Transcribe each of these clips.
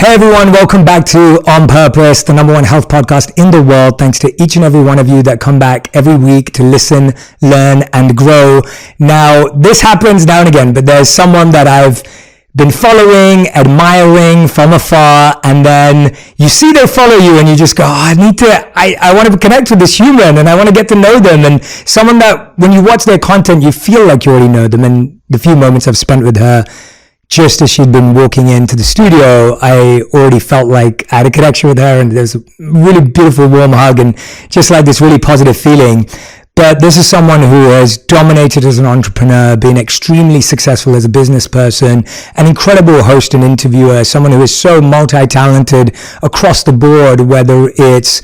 Hey everyone, welcome back to On Purpose, the #1 health podcast in the world. Thanks to each and every one of you that come back every week to listen, learn, and grow. Now, this happens now and again, but there's someone that I've been following, admiring from afar, and then you see they follow you and you just go, I want to connect with this human and I want to get to know them. And someone that when you watch their content, you feel like you already know them. And the few moments I've spent with her, just as she'd been walking into the studio, I already felt like I had a connection with her, and there's a really beautiful warm hug and just like this really positive feeling. But this is someone who has dominated as an entrepreneur, been extremely successful as a business person, an incredible host and interviewer, someone who is so multi-talented across the board, whether it's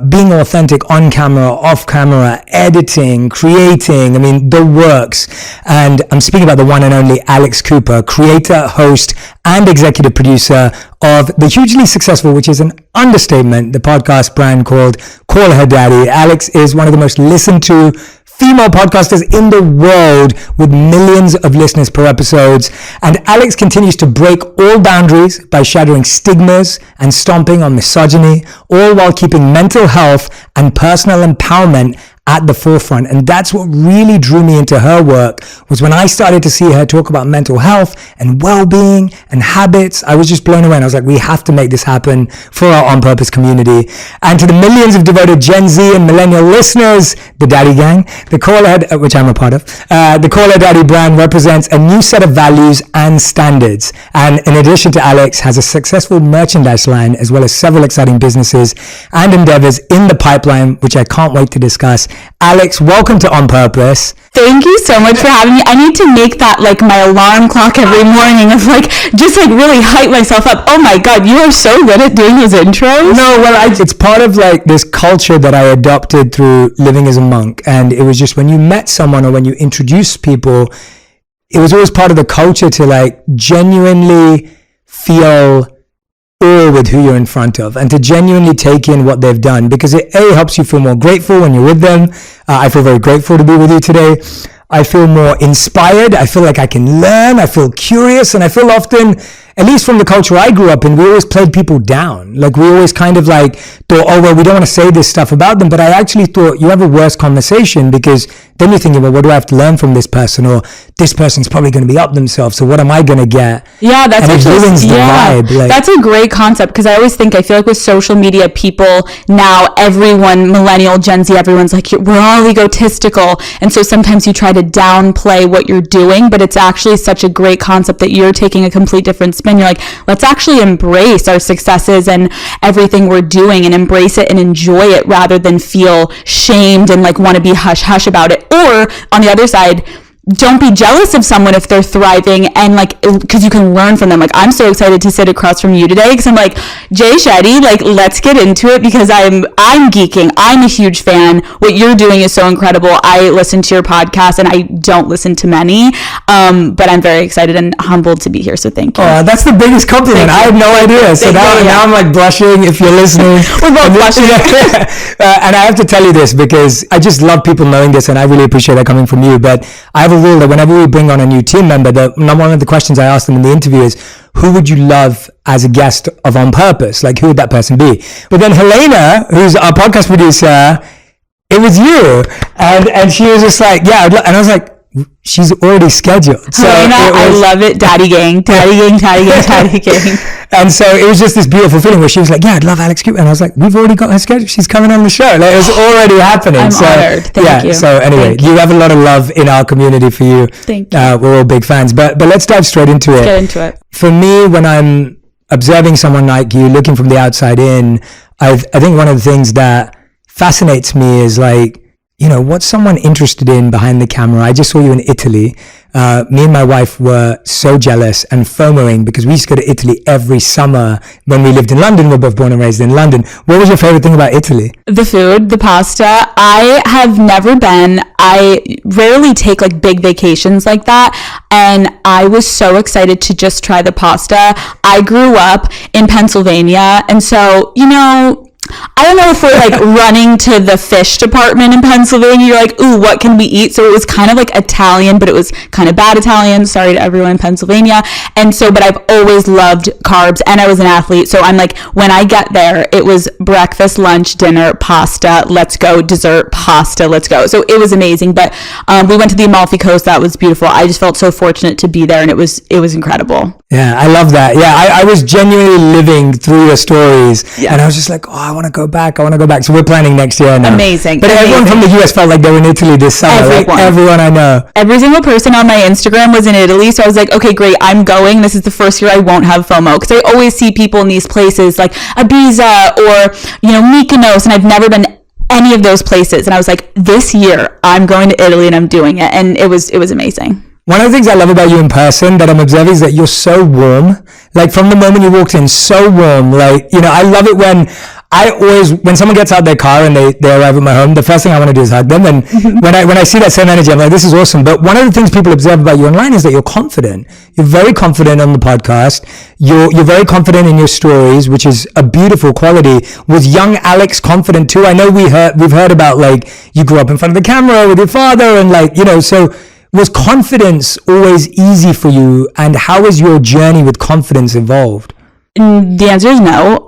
being authentic on camera, off camera, editing, creating, the works. And I'm speaking about the one and only Alex Cooper, creator, host, and executive producer of the hugely successful, which is an understatement, the podcast brand called Call Her Daddy. Alex is one of the most listened to female podcasters in the world with millions of listeners per episodes. And Alex continues to break all boundaries by shattering stigmas and stomping on misogyny, all while keeping mental health and personal empowerment at the forefront. And that's what really drew me into her work, was when I started to see her talk about mental health and well-being and habits. I was just blown away, and I was like, we have to make this happen for our On Purpose community. And to the millions of devoted Gen Z and millennial listeners, the Daddy Gang, the Call Her, which I'm a part of, the Call Her Daddy brand represents a new set of values and standards. And in addition to Alex, has a successful merchandise line, as well as several exciting businesses and endeavors in the pipeline, which I can't wait to discuss. Alex, welcome to On Purpose. Thank you so much for having me. I need to make that like my alarm clock every morning of just really hype myself up. Oh my God, you are so good at doing those intros. No, well, it's part of this culture that I adopted through living as a monk. And it was just when you met someone or when you introduced people, it was always part of the culture to genuinely feel awe with who you're in front of and to genuinely take in what they've done, because it helps you feel more grateful when you're with them. I feel very grateful to be with you today. I feel more inspired. I feel like I can learn. I feel curious, and I feel often, at least from the culture I grew up in, we always played people down. We always kind of thought, oh, well, we don't want to say this stuff about them. But I actually thought you have a worse conversation, because then you're thinking, well, what do I have to learn from this person? Or this person's probably going to be up themselves. So what am I going to get? Yeah, that's and it ruins the vibe. That's a great concept, because I feel like with social media, people now, everyone, millennial, Gen Z, everyone's like, we're all egotistical. And so sometimes you try to downplay what you're doing, but it's actually such a great concept that you're taking a complete different spin. You're like, let's actually embrace our successes and everything we're doing, and embrace it and enjoy it, rather than feel shamed and want to be hush hush about it. Or on the other side, don't be jealous of someone if they're thriving, and because you can learn from them. I'm so excited to sit across from you today, because I'm like, Jay Shetty, let's get into it, because I'm geeking. I'm a huge fan. What you're doing is so incredible. I listen to your podcast, and I don't listen to many, but I'm very excited and humbled to be here. So thank you. Oh, that's the biggest compliment. I had no idea. So now I'm blushing if you're listening. We're both blushing. And I have to tell you this, because I just love people knowing this, and I really appreciate that coming from you. But I have a rule that whenever we bring on a new team member, one of the questions I ask them in the interview is, who would you love as a guest of On Purpose? Who would that person be? But then Helena, who's our podcast producer, it was you. And she was just like, yeah, and I was like, she's already scheduled. So Helena, I love it. Daddy gang, daddy gang, daddy gang, daddy gang. And so it was just this beautiful feeling where she was like, yeah, I'd love Alex Cooper. And I was like, we've already got her scheduled. She's coming on the show. It was already happening. I'm honored. Thank you. So anyway, you have a lot of love in our community for you. Thank you. We're all big fans. But let's dive straight into it. Get into it. For me, when I'm observing someone like you, looking from the outside in, I think one of the things that fascinates me is what's someone interested in behind the camera? I just saw you in Italy. Me and my wife were so jealous and FOMOing, because we used to go to Italy every summer when we lived in London. We're both born and raised in London. What was your favorite thing about Italy? The food, the pasta. I have never been. I rarely take big vacations like that. And I was so excited to just try the pasta. I grew up in Pennsylvania. And so, I don't know if we're like running to the fish department in Pennsylvania. You're like, ooh, what can we eat? So it was kind of like Italian, but it was kind of bad Italian. Sorry to everyone in Pennsylvania. And so, but I've always loved carbs, and I was an athlete. So I'm like, when I get there, it was breakfast, lunch, dinner, pasta, let's go, dessert, pasta, let's go. So it was amazing. But we went to the Amalfi Coast. That was beautiful. I just felt so fortunate to be there, and it was incredible. Yeah, I love that. Yeah, I was genuinely living through your stories, and I was just like, oh, I want to go back. So we're planning next year now. Amazing. But everyone from the US felt like they were in Italy this summer. Everyone I know. Every single person on my Instagram was in Italy. So I was like, okay, great. I'm going. This is the first year I won't have FOMO. Because I always see people in these places like Ibiza or, Mykonos. And I've never been any of those places. And I was like, this year I'm going to Italy and I'm doing it. And it was amazing. One of the things I love about you in person that I'm observing is that you're so warm. Like from the moment you walked in, so warm. Like, I love it when someone gets out their car and they arrive at my home, the first thing I want to do is hug them. And when I see that same energy, I'm like, this is awesome. But one of the things people observe about you online is that you're confident. You're very confident on the podcast. You're very confident in your stories, which is a beautiful quality. Was young Alex confident too? I know we've heard about like you grew up in front of the camera with your father and like, so was confidence always easy for you? And how has your journey with confidence evolved? The answer is no.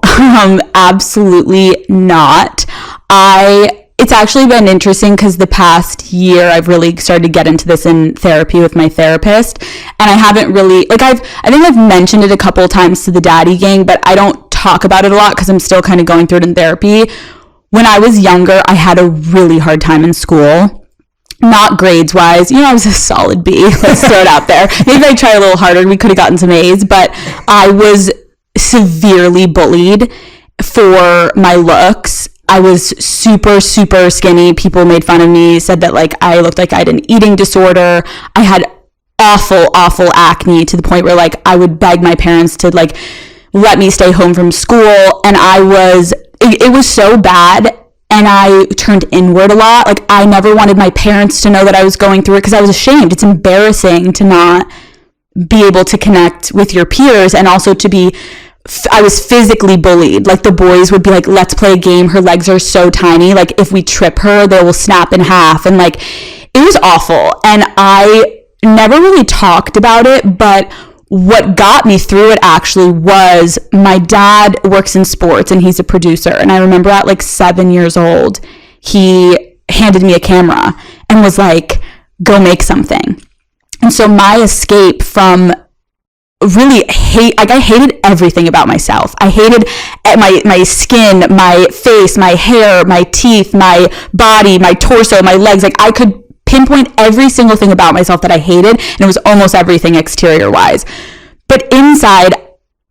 Absolutely not. It's actually been interesting because the past year I've really started to get into this in therapy with my therapist, and I haven't really I think I've mentioned it a couple of times to the Daddy Gang, but I don't talk about it a lot because I'm still kind of going through it in therapy. When I was younger, I had a really hard time in school. Not grades wise, I was a solid B. Let's throw it out there. Maybe I tried a little harder. We could have gotten some A's, but I was severely bullied for my looks. I was super, super skinny. People made fun of me, said that like I looked like I had an eating disorder. I had awful, awful acne to the point where like I would beg my parents to like let me stay home from school. And it was so bad. And I turned inward a lot. Like I never wanted my parents to know that I was going through it because I was ashamed. It's embarrassing to not be able to connect with your peers, and also I was physically bullied. Like the boys would be like, let's play a game. Her legs are so tiny. Like if we trip her, they will snap in half. And like, it was awful. And I never really talked about it, but what got me through it actually was my dad works in sports and he's a producer. And I remember at like 7 years old, he handed me a camera and was like, go make something. And so my escape from I hated everything about myself. I hated my skin, my face, my hair, my teeth, my body, my torso, my legs. Like I could pinpoint every single thing about myself that I hated, and it was almost everything exterior wise. But inside,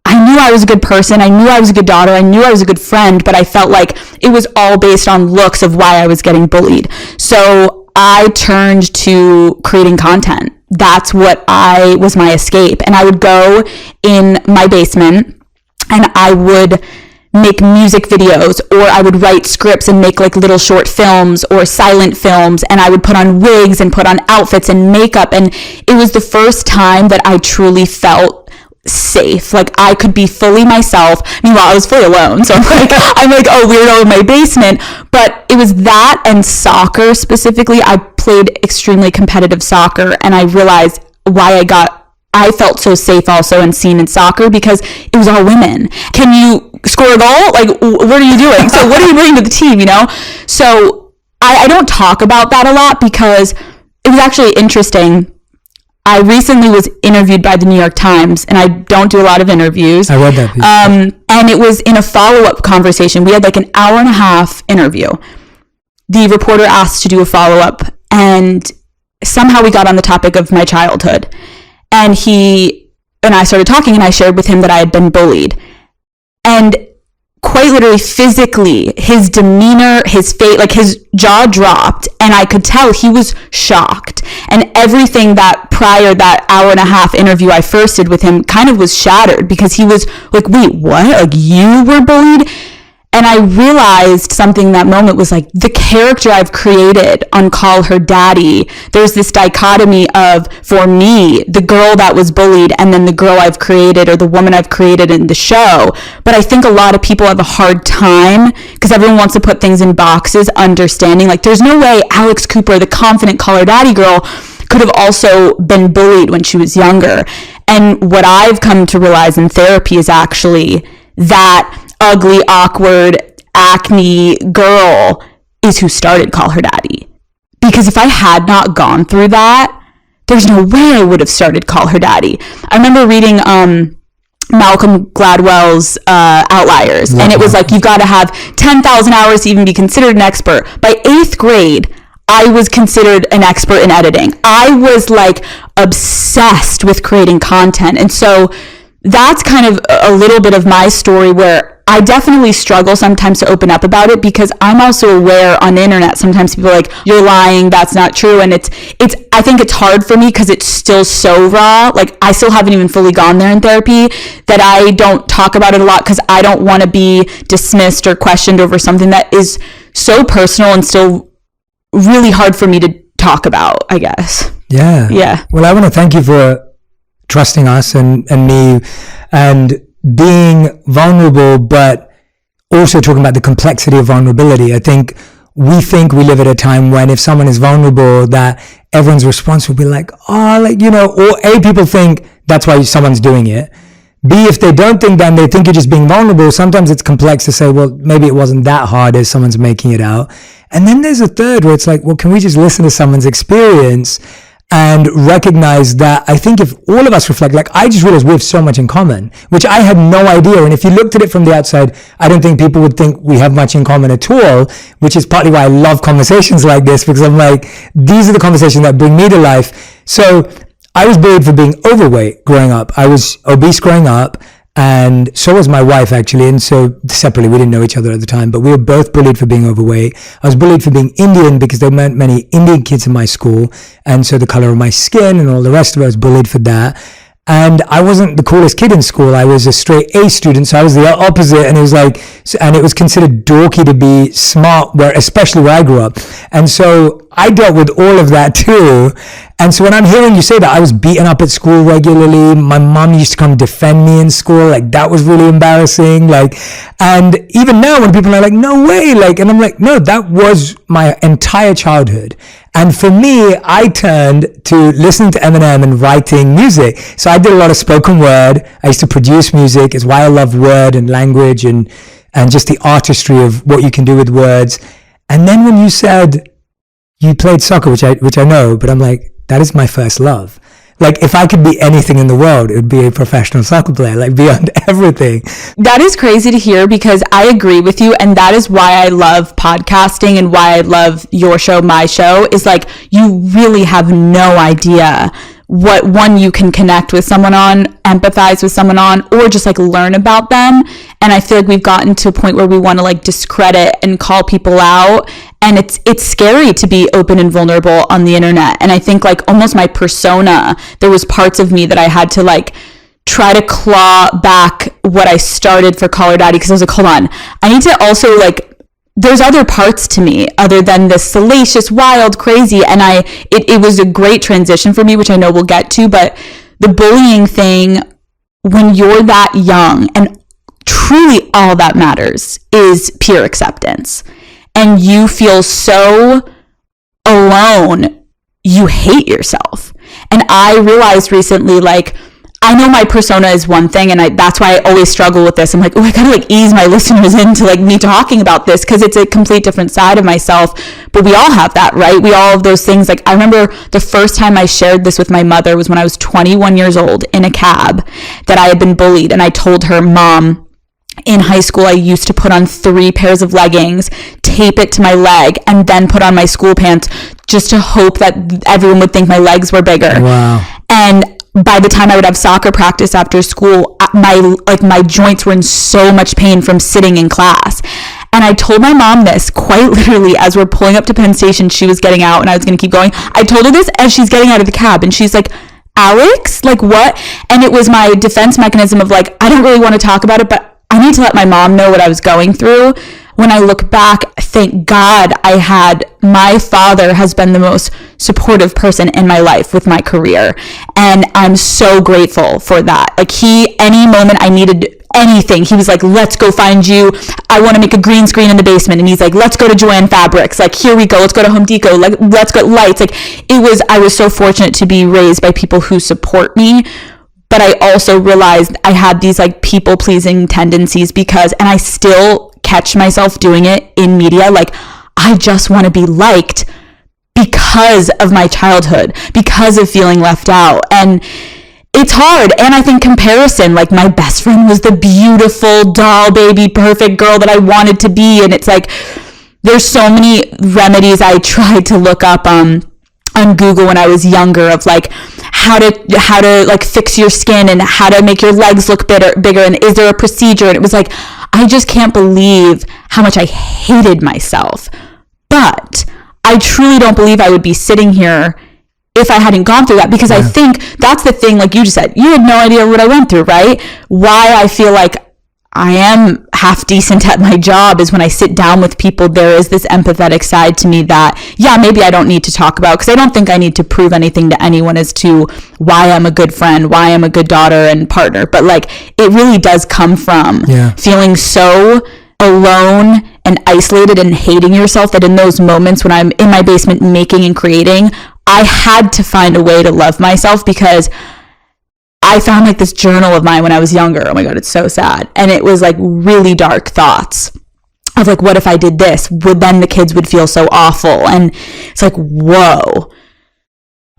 I knew I was a good person. I knew I was a good daughter. I knew I was a good friend, but I felt like it was all based on looks of why I was getting bullied. So I turned to creating content. That's what was my escape. And I would go in my basement and I would make music videos, or I would write scripts and make like little short films or silent films, and I would put on wigs and put on outfits and makeup. And it was the first time that I truly felt safe. Like I could be fully myself. Meanwhile, I was fully alone. So I'm like, oh, weirdo in my basement. But it was that and soccer specifically. I played extremely competitive soccer, and I realized why I felt so safe also and seen in soccer, because it was all women. Can you score a goal? Like, what are you doing? So what are you bringing to the team, So I don't talk about that a lot because it was actually interesting. I recently was interviewed by the New York Times, and I don't do a lot of interviews. I read that piece. And it was in a follow-up conversation. We had like an hour and a half interview. The reporter asked to do a follow-up, and somehow we got on the topic of my childhood. And I started talking, and I shared with him that I had been bullied. And quite literally, physically, his demeanor, his face, like his jaw dropped, and I could tell he was shocked. And everything that hour and a half interview I first did with him kind of was shattered, because he was like, wait, what? Like you were bullied? And I realized something in that moment was like, the character I've created on Call Her Daddy, there's this dichotomy of, for me, the girl that was bullied and then the girl I've created or the woman I've created in the show. But I think a lot of people have a hard time because everyone wants to put things in boxes, understanding like there's no way Alex Cooper, the confident Call Her Daddy girl, could have also been bullied when she was younger. And what I've come to realize in therapy is actually that ugly, awkward, acne girl is who started Call Her Daddy. Because if I had not gone through that, there's no way I would have started Call Her Daddy. I remember reading Malcolm Gladwell's Outliers, and it was like, you've got to have 10,000 hours to even be considered an expert. By 8th grade, I was considered an expert in editing. I was like obsessed with creating content. And so that's kind of a little bit of my story where I definitely struggle sometimes to open up about it because I'm also aware on the internet, sometimes people are like, you're lying, that's not true. And I think it's hard for me because it's still so raw. Like I still haven't even fully gone there in therapy that I don't talk about it a lot because I don't want to be dismissed or questioned over something that is so personal and still really hard for me to talk about, I guess. Yeah. Well, I want to thank you for trusting us and me and being vulnerable, but also talking about the complexity of vulnerability. I think we live at a time when if someone is vulnerable, that everyone's response will be like, oh, like, you know, or A, people think that's why someone's doing it. B, if they don't think that and they think you're just being vulnerable, sometimes it's complex to say, well, maybe it wasn't that hard as someone's making it out. And then there's a third where it's like, well, can we just listen to someone's experience and recognize that? I think if all of us reflect, like I just realized we have so much in common, which I had no idea. And if you looked at it from the outside, I don't think people would think we have much in common at all, which is partly why I love conversations like this, because I'm like, these are the conversations that bring me to life. So I was bullied for being overweight growing up. I was obese growing up. And so was my wife, actually. And so separately, we didn't know each other at the time, but we were both bullied for being overweight. I was bullied for being Indian because there weren't many Indian kids in my school. And so the color of my skin and all the rest of it, I was bullied for that. And I wasn't the coolest kid in school. I was a straight A student. So I was the opposite. And it was like, and it was considered dorky to be smart, especially where I grew up. And so I dealt with all of that too. And so when I'm hearing you say that, I was beaten up at school regularly. My mom used to come defend me in school. Like that was really embarrassing. Like, and even now when people are like, no way. Like, and I'm like, no, that was my entire childhood. And for me, I turned to listening to Eminem and writing music. So I did a lot of spoken word. I used to produce music. It's why I love word and language and just the artistry of what you can do with words. And then when you said you played soccer, which I know, but I'm like, that is my first love. Like if I could be anything in the world, it would be a professional soccer player, like beyond everything. That is crazy to hear because I agree with you. And that is why I love podcasting and why I love your show, my show, is like you really have no idea what one you can connect with someone on, empathize with someone on, or just like learn about them. And I feel like we've gotten to a point where we want to like discredit and call people out. And it's scary to be open and vulnerable on the internet. And I think like almost my persona, there was parts of me that I had to like try to claw back what I started for Call Her Daddy. Cause I was like, hold on, I need to also like, there's other parts to me other than this salacious, wild, crazy. And it was a great transition for me, which I know we'll get to, but the bullying thing, when you're that young and truly all that matters is peer acceptance and you feel so alone, you hate yourself. And I realized recently, like, I know my persona is one thing, and that's why I always struggle with this. I'm like, oh, I gotta like ease my listeners into like me talking about this because it's a complete different side of myself. But we all have that, right? We all have those things. Like I remember the first time I shared this with my mother was when I was 21 years old in a cab that I had been bullied, and I told her, Mom, in high school, I used to put on 3 pairs of leggings, tape it to my leg, and then put on my school pants just to hope that everyone would think my legs were bigger. Wow. And by the time I would have soccer practice after school, my joints were in so much pain from sitting in class. And I told my mom this quite literally as we're pulling up to Penn Station. She was getting out and I was going to keep going. I told her this as she's getting out of the cab and she's like, Alex, like what? And it was my defense mechanism of like, I don't really want to talk about it, but I need to let my mom know what I was going through. When I look back, thank God my father has been the most supportive person in my life with my career. And I'm so grateful for that. Like any moment I needed anything, he was like, let's go find you. I want to make a green screen in the basement. And he's like, let's go to Joann Fabrics. Like, here we go. Let's go to Home Depot. Like, let's go lights. Like I was so fortunate to be raised by people who support me. But I also realized I had these like people pleasing tendencies and I still catch myself doing it in media. Like, I just want to be liked because of my childhood, because of feeling left out. And it's hard. And I think comparison, like my best friend was the beautiful doll baby, perfect girl that I wanted to be. And it's like, there's so many remedies I tried to look up on Google when I was younger of like how to like fix your skin and how to make your legs look bigger and is there a procedure? And it was like, I just can't believe how much I hated myself. But I truly don't believe I would be sitting here if I hadn't gone through that, because I think that's the thing, like you just said, you had no idea what I went through, right? Why I feel like I am half decent at my job is when I sit down with people, there is this empathetic side to me that, maybe I don't need to talk about, because I don't think I need to prove anything to anyone as to why I'm a good friend, why I'm a good daughter and partner. But like, it really does come from feeling so alone and isolated and hating yourself that in those moments when I'm in my basement making and creating, I had to find a way to love myself, because I found like this journal of mine when I was younger. Oh my God, it's so sad. And it was like really dark thoughts of like, what if I did this? Then the kids would feel so awful. And it's like, whoa.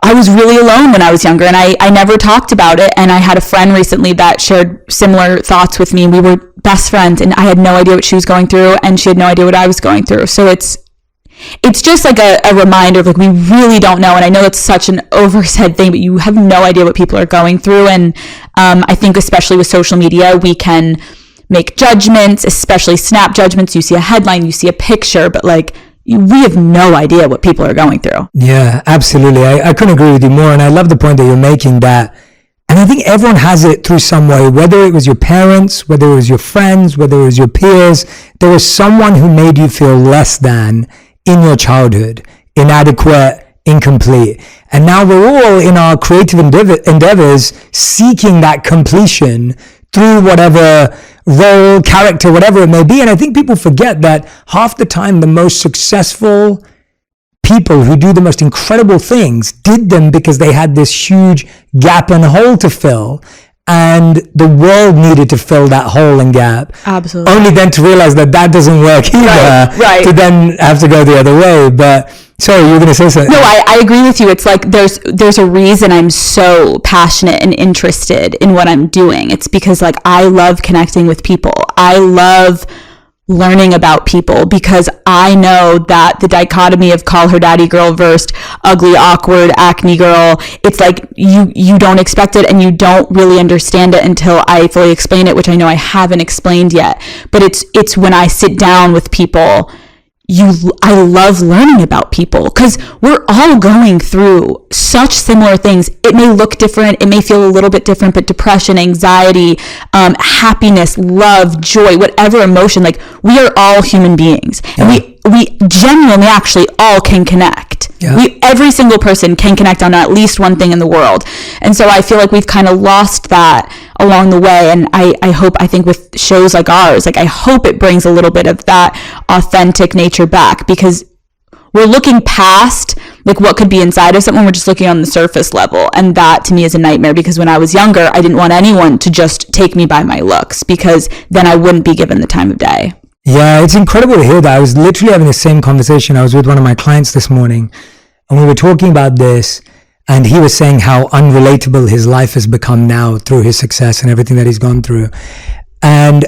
I was really alone when I was younger, and I never talked about it. And I had a friend recently that shared similar thoughts with me, and we were best friends, and I had no idea what she was going through, and she had no idea what I was going through. So it's just like a reminder of like, we really don't know. And I know it's such an oversaid thing, but you have no idea what people are going through. And I think especially with social media, we can make judgments, especially snap judgments. You see a headline, you see a picture, but like, we have no idea what people are going through. Yeah, absolutely. I couldn't agree with you more. And I love the point that you're making that. And I think everyone has it through some way, whether it was your parents, whether it was your friends, whether it was your peers, there was someone who made you feel less than in your childhood, inadequate, incomplete. And now we're all in our creative endeavors seeking that completion through whatever role, character, whatever it may be. And I think people forget that half the time the most successful people who do the most incredible things did them because they had this huge gap and hole to fill. And the world needed to fill that hole and gap. Absolutely. Only then to realize that doesn't work either. Right. To then have to go the other way. But sorry, you were going to say something. No, I agree with you. It's like there's a reason I'm so passionate and interested in what I'm doing. It's because like I love connecting with people. I love learning about people, because I know that the dichotomy of call her daddy girl versus ugly, awkward, acne girl, it's like you don't expect it and you don't really understand it until I fully explain it, which I know I haven't explained yet. But it's when I sit down with people, I love learning about people, because we're all going through such similar things. It may look different, it may feel a little bit different, but depression, anxiety, happiness, love, joy, whatever emotion, like we are all human beings. Yeah. And we genuinely actually all can connect. Yeah. Every single person can connect on at least one thing in the world. And so I feel like we've kind of lost that along the way. And I think with shows like ours, like I hope it brings a little bit of that authentic nature back, because we're looking past like what could be inside of someone. We're just looking on the surface level. And that to me is a nightmare, because when I was younger, I didn't want anyone to just take me by my looks, because then I wouldn't be given the time of day. Yeah, it's incredible to hear that. I was literally having the same conversation. I was with one of my clients this morning, and we were talking about this, and he was saying how unrelatable his life has become now through his success and everything that he's gone through. And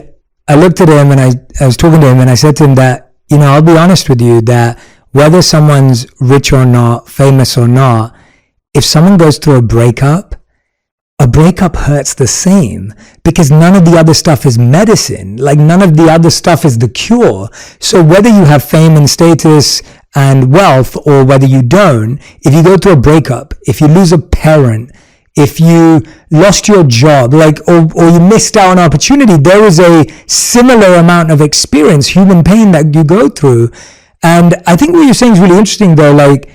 I looked at him and I was talking to him, and I said to him that, I'll be honest with you, that whether someone's rich or not, famous or not, if someone goes through a breakup hurts the same, because none of the other stuff is medicine. Like none of the other stuff is the cure. So whether you have fame and status and wealth or whether you don't, if you go through a breakup, if you lose a parent, if you lost your job, like, or you missed out on an opportunity, there is a similar amount of experience, human pain that you go through. And I think what you're saying is really interesting though. Like,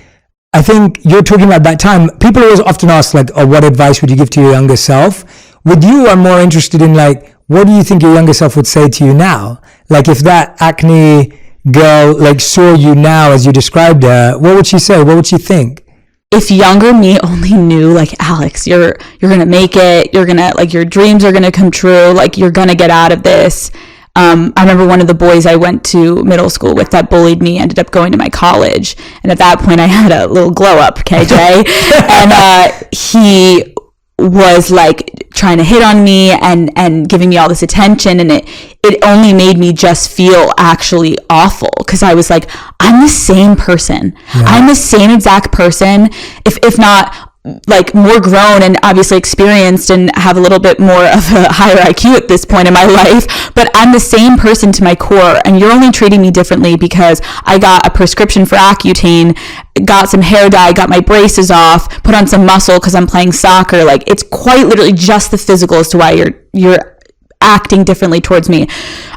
I think you're talking about that time. People always often ask like, oh, what advice would you give to your younger self? With you, I'm more interested in like, what do you think your younger self would say to you now? Like if that acne girl like saw you now as you described her, what would she say? What would she think? If younger me only knew like, Alex, you're gonna make it, you're gonna, like, your dreams are gonna come true, like you're gonna get out of this. I remember one of the boys I went to middle school with that bullied me ended up going to my college, and at that point I had a little glow up, KJ, and he was like trying to hit on me and giving me all this attention, and it only made me just feel actually awful, because I was like, I'm the same person. Yeah. I'm the same exact person, if not like more grown and obviously experienced and have a little bit more of a higher IQ at this point in my life, but I'm the same person to my core, and you're only treating me differently because I got a prescription for Accutane, got some hair dye, got my braces off, put on some muscle because I'm playing soccer. Like, it's quite literally just the physical as to why you're acting differently towards me.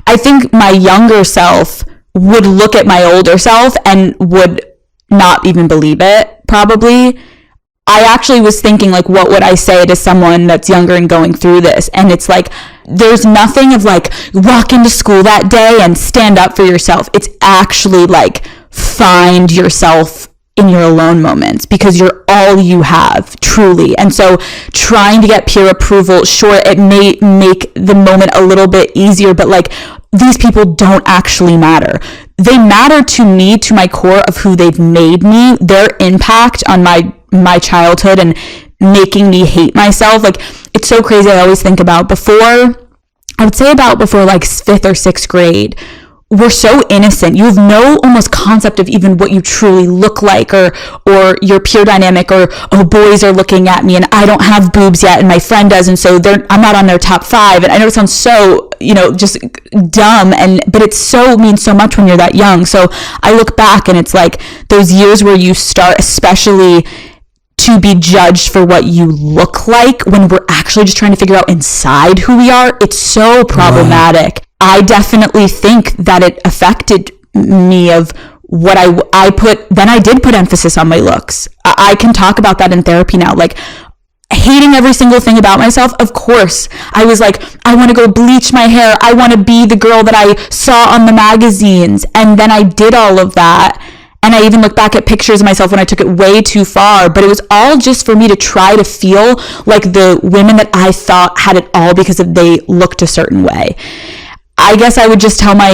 I think my younger self would look at my older self and would not even believe it, probably. I actually was thinking, like, what would I say to someone that's younger and going through this? And it's like, there's nothing of like, walk into school that day and stand up for yourself. It's actually like, find yourself in your alone moments, because you're all you have, truly. And so trying to get peer approval, sure, it may make the moment a little bit easier, but like, these people don't actually matter. They matter to me, to my core of who they've made me, their impact on my childhood and making me hate myself. Like, it's so crazy. I always think about before like 5th or 6th grade, we're so innocent. You have no almost concept of even what you truly look like, or your peer dynamic, or, oh, boys are looking at me and I don't have boobs yet and my friend does, and so I'm not on their top 5. And I know it sounds so, just dumb, but it so means so much when you're that young. So I look back and it's like those years where you start, especially to be judged for what you look like, when we're actually just trying to figure out inside who we are, it's so problematic. Right. I definitely think that it affected me of what I did put emphasis on my looks. I can talk about that in therapy now, like hating every single thing about myself. Of course, I was like, I want to go bleach my hair. I want to be the girl that I saw on the magazines. And then I did all of that. And I even look back at pictures of myself when I took it way too far, but it was all just for me to try to feel like the women that I thought had it all because they looked a certain way. I guess I would just tell my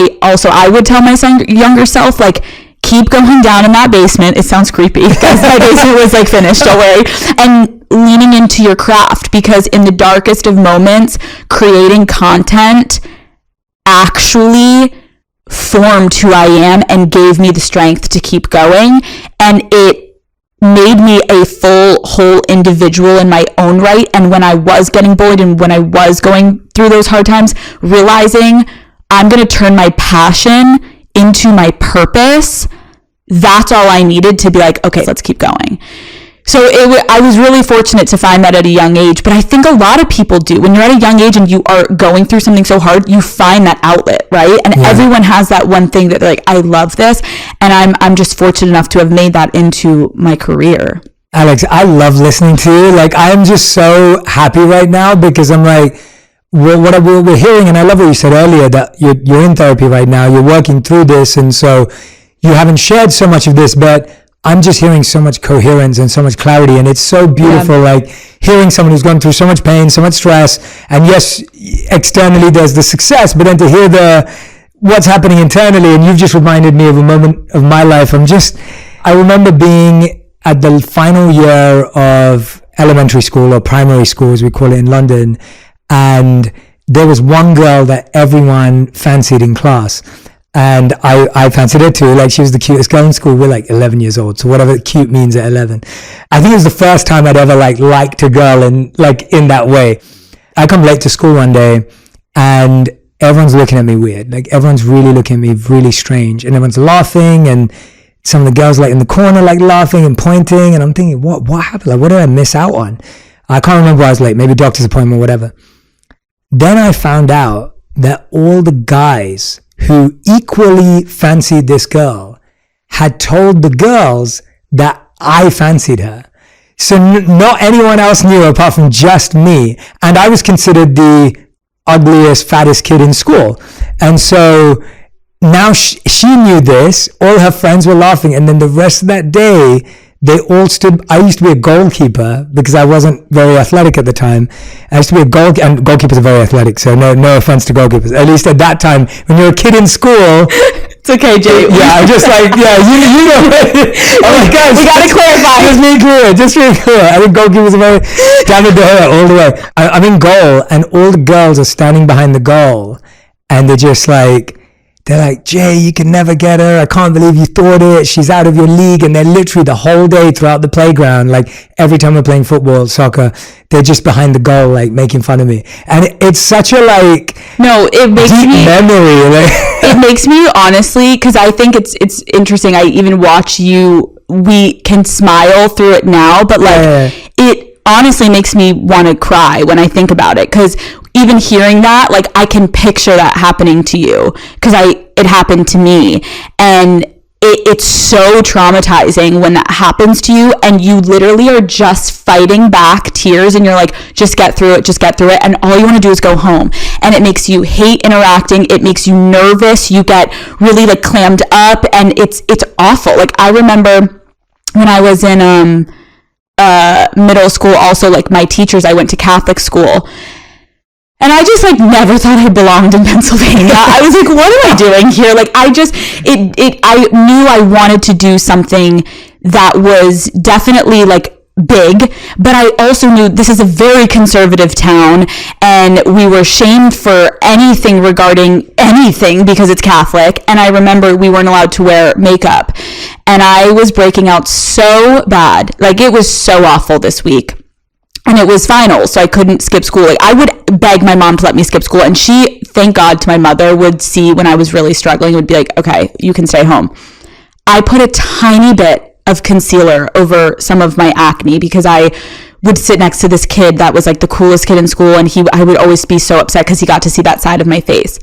younger self, like, keep going down in that basement. It sounds creepy because my basement was like finished, don't worry. And leaning into your craft, because in the darkest of moments, creating content actually formed who I am and gave me the strength to keep going. And it made me a full, whole individual in my own right. And when I was getting bullied and when I was going through those hard times, realizing I'm going to turn my passion into my purpose, that's all I needed to be like, okay, let's keep going. So I was really fortunate to find that at a young age, but I think a lot of people do. When you're at a young age and you are going through something so hard, you find that outlet, right? And everyone has that one thing that they're like, I love this. And I'm just fortunate enough to have made that into my career. Alex, I love listening to you. Like, I'm just so happy right now, because I'm like, what we're hearing, and I love what you said earlier, that you're in therapy right now, you're working through this, and so you haven't shared so much of this, but I'm just hearing so much coherence and so much clarity, and it's so beautiful, like hearing someone who's gone through so much pain, so much stress, and yes, externally there's the success, but then to hear what's happening internally, and you've just reminded me of a moment of my life. I remember being at the final year of elementary school, or primary school as we call it in London, and there was one girl that everyone fancied in class. And I fancied her too. Like, she was the cutest girl in school. We're like 11 years old, so whatever cute means at 11. I think it was the first time I'd ever liked a girl in that way. I come late to school one day and everyone's looking at me weird. Like, everyone's really looking at me really strange, and everyone's laughing, and some of the girls in the corner laughing and pointing, and I'm thinking, what happened? Like, what did I miss out on? I can't remember why I was late, maybe doctor's appointment or whatever. Then I found out that all the guys who equally fancied this girl had told the girls that I fancied her. So not anyone else knew apart from just me. And I was considered the ugliest, fattest kid in school. And so now she knew this. All her friends were laughing. And then the rest of that day, they all stood. I used to be a goalkeeper because I wasn't very athletic at the time. I used to be a and goalkeepers are very athletic. So no offense to goalkeepers. At least at that time, when you're a kid in school. It's okay, Jay. Yeah, I'm just like, you know. I'm like, guys, we gotta clarify. Just be clear. I think goalkeepers are very down to her all the way. I'm in goal, and all the girls are standing behind the goal, and they're like, Jay, you can never get her. I can't believe you thought it. She's out of your league. And they're literally the whole day throughout the playground, like every time we're playing football, soccer, they're just behind the goal, like making fun of me. And it's such a it makes deep me memory. It makes me honestly, because I think it's interesting. I even watch you. We can smile through it now, but it honestly makes me want to cry when I think about it. Because even hearing that, like, I can picture that happening to you because it happened to me, and it's so traumatizing when that happens to you, and you literally are just fighting back tears, and you're like, just get through it, and all you want to do is go home, and it makes you hate interacting. It makes you nervous. You get really like clammed up, and it's awful. Like, I remember when I was in middle school, also, like, my teachers, I went to Catholic school. And I just, like, never thought I belonged in Pennsylvania. I was like, what am I doing here? Like, I knew I wanted to do something that was definitely, like, big, but I also knew this is a very conservative town, and we were shamed for anything regarding anything because it's Catholic. And I remember we weren't allowed to wear makeup, and I was breaking out so bad. Like, it was so awful this week. And it was finals, so I couldn't skip school. Like, I would beg my mom to let me skip school, and she, thank God to my mother, would see when I was really struggling, would be like, okay, you can stay home. I put a tiny bit of concealer over some of my acne because I would sit next to this kid that was like the coolest kid in school, and I would always be so upset because he got to see that side of my face.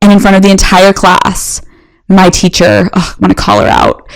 And in front of the entire class, my teacher, I want to call her out,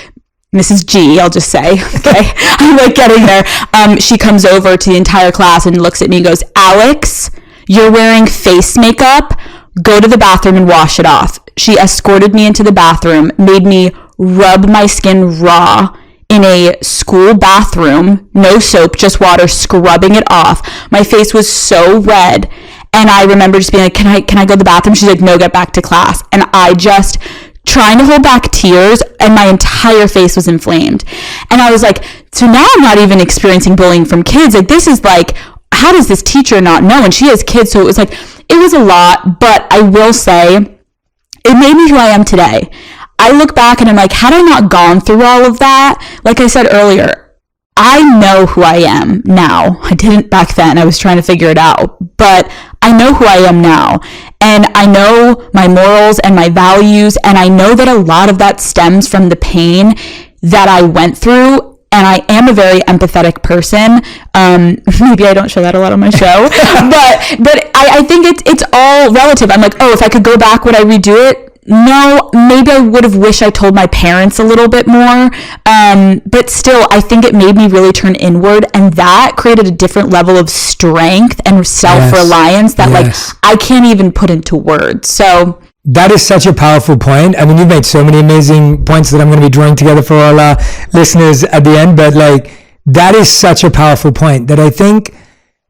Mrs. G, I'll just say, okay, I'm like getting there. She comes over to the entire class and looks at me and goes, Alex, you're wearing face makeup. Go to the bathroom and wash it off. She escorted me into the bathroom, made me rub my skin raw in a school bathroom, no soap, just water, scrubbing it off. My face was so red. And I remember just being like, can I go to the bathroom? She's like, no, get back to class. And I just trying to hold back tears, and my entire face was inflamed. And I was like, so now I'm not even experiencing bullying from kids. Like, this is like, how does this teacher not know? And she has kids. So it was like, it was a lot, but I will say it made me who I am today. I look back and I'm like, had I not gone through all of that, like I said earlier, I know who I am now. I didn't back then. I was trying to figure it out, but I know who I am now. And I know my morals and my values. And I know that a lot of that stems from the pain that I went through. And I am a very empathetic person. Maybe I don't show that a lot on my show, but I think it's all relative. I'm like, oh, if I could go back, would I redo it? No, maybe I would have wished I told my parents a little bit more. But still, I think it made me really turn inward, and that created a different level of strength and self-reliance that like I can't even put into words. So that is such a powerful point. I mean, you've made so many amazing points that I'm going to be drawing together for all our listeners at the end, but like, that is such a powerful point that I think,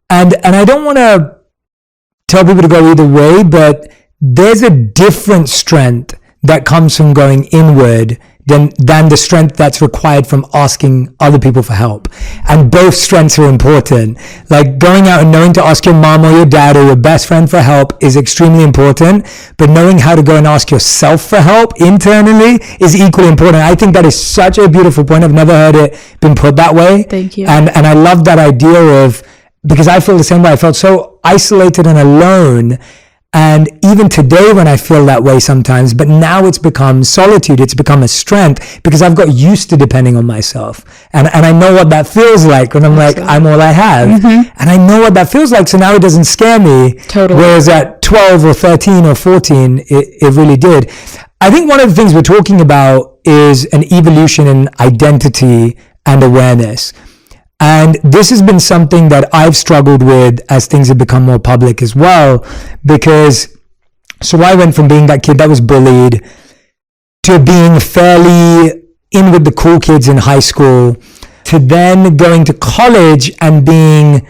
and I don't want to tell people to go either way, but there's a different strength that comes from going inward than the strength that's required from asking other people for help. And both strengths are important. Like, going out and knowing to ask your mom or your dad or your best friend for help is extremely important, but knowing how to go and ask yourself for help internally is equally important. I think that is such a beautiful point. I've never heard it been put that way. Thank you. And I love that idea of, because I feel the same way. I felt so isolated and alone. And even today when I feel that way sometimes, but now it's become solitude, it's become a strength because I've got used to depending on myself. And I know what that feels like when I'm like, I'm all I have. And I know what that feels like. So now it doesn't scare me. Totally. Whereas at 12 or 13 or 14, it really did. I think one of the things we're talking about is an evolution in identity and awareness. And this has been something that I've struggled with as things have become more public as well, because so I went from being that kid that was bullied to being fairly in with the cool kids in high school, to then going to college and being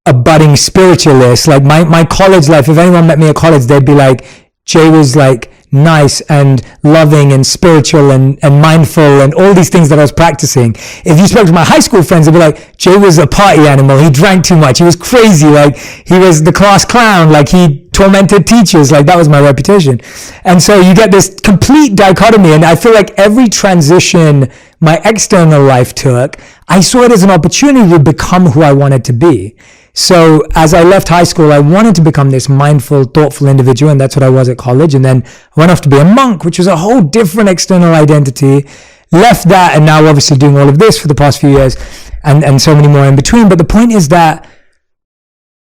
a budding spiritualist. Like my college life, if anyone met me at college, they'd be like, Jay was like nice and loving and spiritual and mindful and all these things that I was practicing. If you spoke to my high school friends, they'd be like, Jay was a party animal. He drank too much. He was crazy. Like he was the class clown. Like he tormented teachers. Like that was my reputation. And so you get this complete dichotomy. And I feel like every transition my external life took, I saw it as an opportunity to become who I wanted to be. So as I left high school, I wanted to become this mindful, thoughtful individual, and that's what I was at college. And then I went off to be a monk, which was a whole different external identity. Left that, and now obviously doing all of this for the past few years, and so many more in between. But the point is that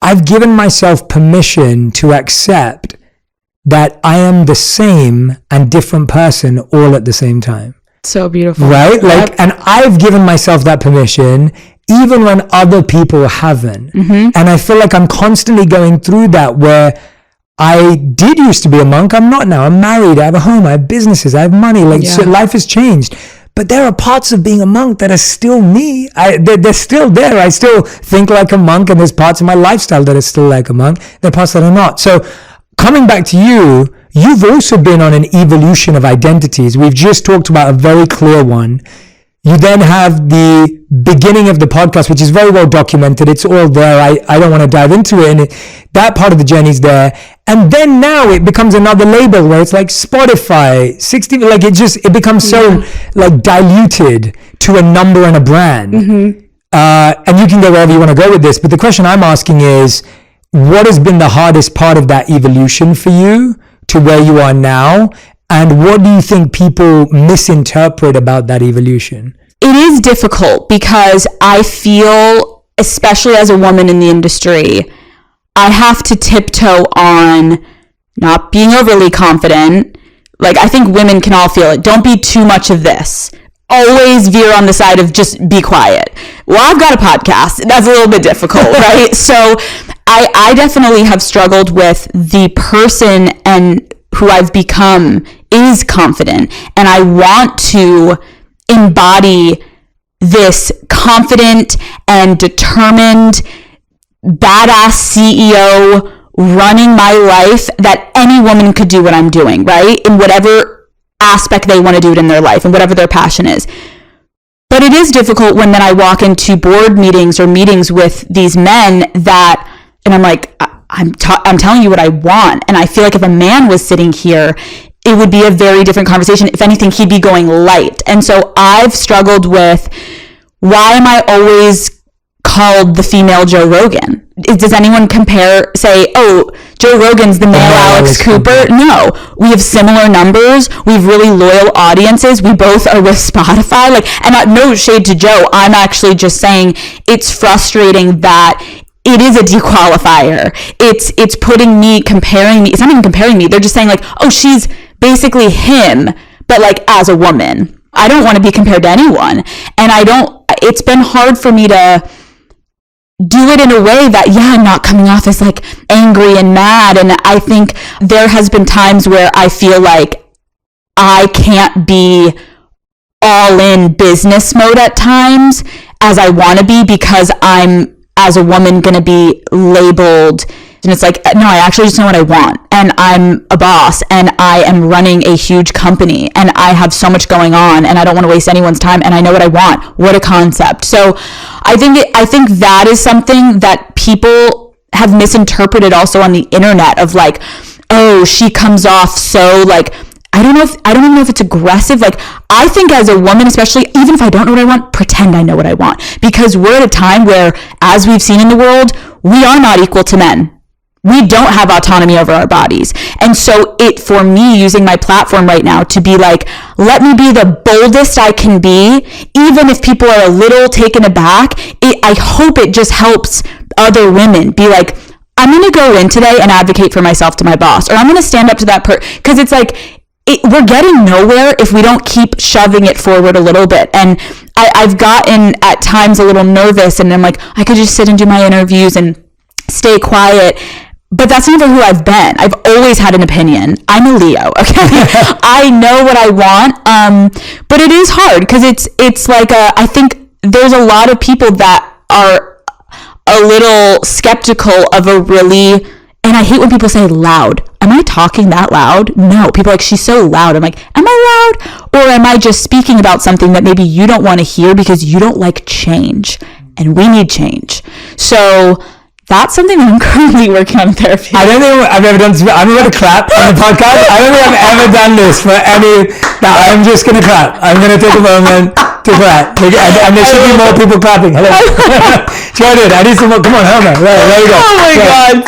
I've given myself permission to accept that I am the same and different person all at the same time. So beautiful. Right? Like, and I've given myself that permission even when other people haven't. And I feel like I'm constantly going through that where I did used to be a monk. I'm not now. I'm married. I have a home. I have businesses. I have money. Like so life has changed. But there are parts of being a monk that are still me. They're still there. I still think like a monk, and there's parts of my lifestyle that are still like a monk. There are parts that are not. So coming back to you, you've also been on an evolution of identities. We've just talked about a very clear one. You then have the beginning of the podcast, which is very well documented. It's all there. I don't want to dive into it. And that part of the journey is there. And then now it becomes another label where it's like Spotify, 60, like it becomes so like diluted to a number and a brand. And you can go wherever you want to go with this. But the question I'm asking is, what has been the hardest part of that evolution for you to where you are now? And what do you think people misinterpret about that evolution? It is difficult because I feel, especially as a woman in the industry, I have to tiptoe on not being overly confident. Like, I think women can all feel it. Don't be too much of this. Always veer on the side of just be quiet. Well, I've got a podcast. That's a little bit difficult, right? So I definitely have struggled with the person and who I've become is confident, and I want to embody this confident and determined badass CEO running my life that any woman could do what I'm doing, right? In whatever aspect they want to do it in their life and whatever their passion is. But it is difficult when then I walk into board meetings or meetings with these men that, and I'm like, I'm telling you what I want. And I feel like if a man was sitting here, it would be a very different conversation. If anything, he'd be going light. And so I've struggled with, why am I always called the female Joe Rogan? Does anyone say, oh, Joe Rogan's the male Alex Cooper? No, we have similar numbers. We have really loyal audiences. We both are with Spotify. And no shade to Joe. I'm actually just saying it's frustrating that it is a dequalifier. It's putting me, comparing me. It's not even comparing me. They're just saying like, oh, she's basically him, but like as a woman. I don't want to be compared to anyone. And it's been hard for me to do it in a way that, I'm not coming off as like angry and mad. And I think there has been times where I feel like I can't be all in business mode at times as I want to be, because I'm, as a woman, going to be labeled. And it's like, no, I actually just know what I want. And I'm a boss, and I am running a huge company, and I have so much going on, and I don't want to waste anyone's time, and I know what I want. What a concept. So I think that is something that people have misinterpreted also on the internet of like, oh, she comes off so like, I don't even know if it's aggressive. Like, I think as a woman, especially, even if I don't know what I want, pretend I know what I want. Because we're at a time where, as we've seen in the world, we are not equal to men. we don't have autonomy over our bodies. And so for me, using my platform right now to be like, let me be the boldest I can be, even if people are a little taken aback, I hope it just helps other women be like, I'm going to go in today and advocate for myself to my boss, or I'm going to stand up to that because it's like, we're getting nowhere if we don't keep shoving it forward a little bit. And I've gotten at times a little nervous, and I'm like, I could just sit and do my interviews and stay quiet. But that's never who I've been. I've always had an opinion. I'm a Leo, okay? I know what I want, but it is hard because it's like I think there's a lot of people that are a little skeptical of a really, and I hate when people say loud. Am I talking that loud? No. People are like, she's so loud. I'm like, am I loud? Or am I just speaking about something that maybe you don't want to hear because you don't like change? And we need change. So that's something that I'm currently working on in therapy. I don't think I've ever done this. I'm going to clap on the podcast. I don't think I've ever done this for any. Now I'm just going to clap. I'm going to take a moment to clap. And there should be more people clapping. Hello. Jordan, I need some more. Come on, Helma. There you go. Oh my God.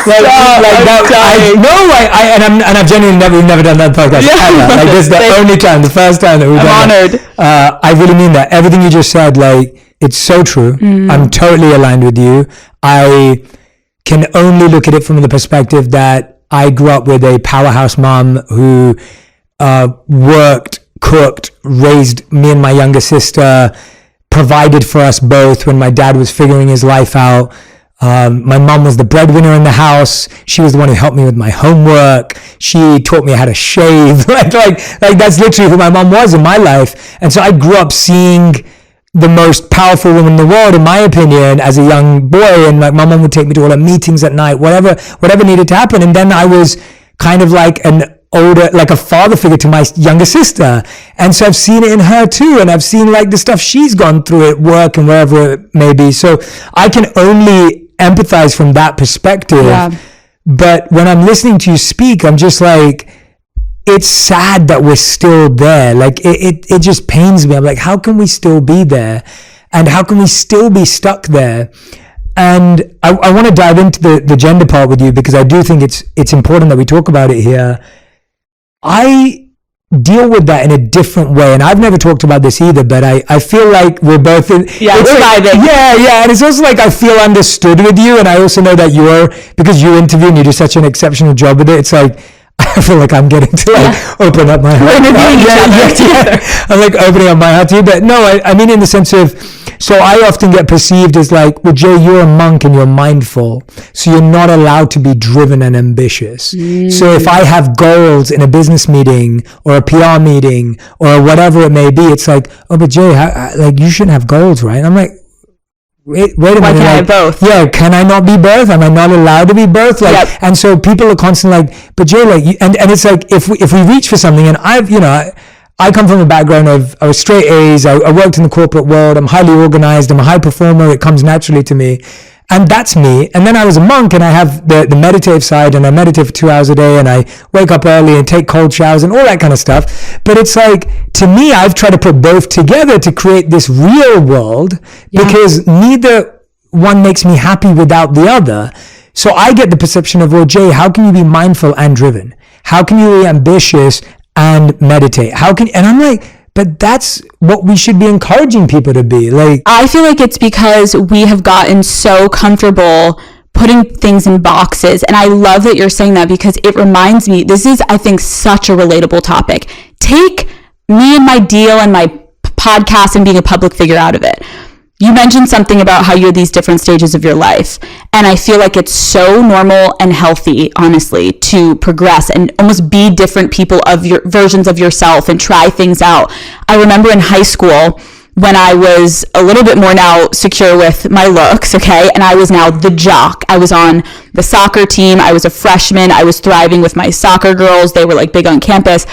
I've genuinely never done that podcast ever. Like this is the only time, the first time that we've done it. I really mean that. Everything you just said, like, it's so true. I'm totally aligned with you. I can only look at it from the perspective that I grew up with a powerhouse mom who worked, cooked, raised me and my younger sister, provided for us both when my dad was figuring his life out. My mom was the breadwinner in the house. She was the one who helped me with my homework. She taught me how to shave. like that's literally who my mom was in my life. And so I grew up seeing the most powerful woman in the world, in my opinion, as a young boy. And like my mom would take me to all her meetings at night, whatever needed to happen. And then I was kind of like a father figure to my younger sister. And so I've seen it in her too. And I've seen like the stuff she's gone through at work and wherever it may be. So I can only empathize from that perspective. Yeah. But when I'm listening to you speak, I'm just like, it's sad that we're still there. Like it just pains me. I'm like, how can we still be there? And how can we still be stuck there? And I want to dive into the gender part with you because I do think it's important that we talk about it here. I deal with that in a different way. And I've never talked about this either, but I feel like we're both in. Yeah, we're vibing. Yeah. And it's also like I feel understood with you. And I also know that because you interview and you do such an exceptional job with it, it's like, I feel like I'm getting to open up my heart. I'm like opening up my heart to you. But no, I mean in the sense of, so I often get perceived as like, well, Jay, you're a monk and you're mindful. So you're not allowed to be driven and ambitious. So if I have goals in a business meeting or a PR meeting or whatever it may be, it's like, oh, but Jay, like you shouldn't have goals, right? I'm like, wait a minute. Why can't I have both? Yeah, can I not be both? Am I not allowed to be both? Like, yep. And so people are constantly like, but Jay, like, and it's like, if we reach for something, and I come from a background of, I was straight A's, I worked in the corporate world, I'm highly organized, I'm a high performer, it comes naturally to me. And that's me. And then I was a monk and I have the meditative side and I meditate for 2 hours a day and I wake up early and take cold showers and all that kind of stuff. But it's like, to me, I've tried to put both together to create this real world because neither one makes me happy without the other. So I get the perception of, well, Jay, how can you be mindful and driven? How can you be ambitious and meditate? And I'm like, but that's what we should be encouraging people to be. Like, I feel like it's because we have gotten so comfortable putting things in boxes. And I love that you're saying that because it reminds me, this is, I think, such a relatable topic. Take me and my deal and my podcast and being a public figure out of it. You mentioned something about how you're these different stages of your life. And I feel like it's so normal and healthy, honestly, to progress and almost be different people of your versions of yourself and try things out. I remember in high school when I was a little bit more now secure with my looks, okay? And I was now the jock. I was on the soccer team. I was a freshman. I was thriving with my soccer girls. They were like big on campus.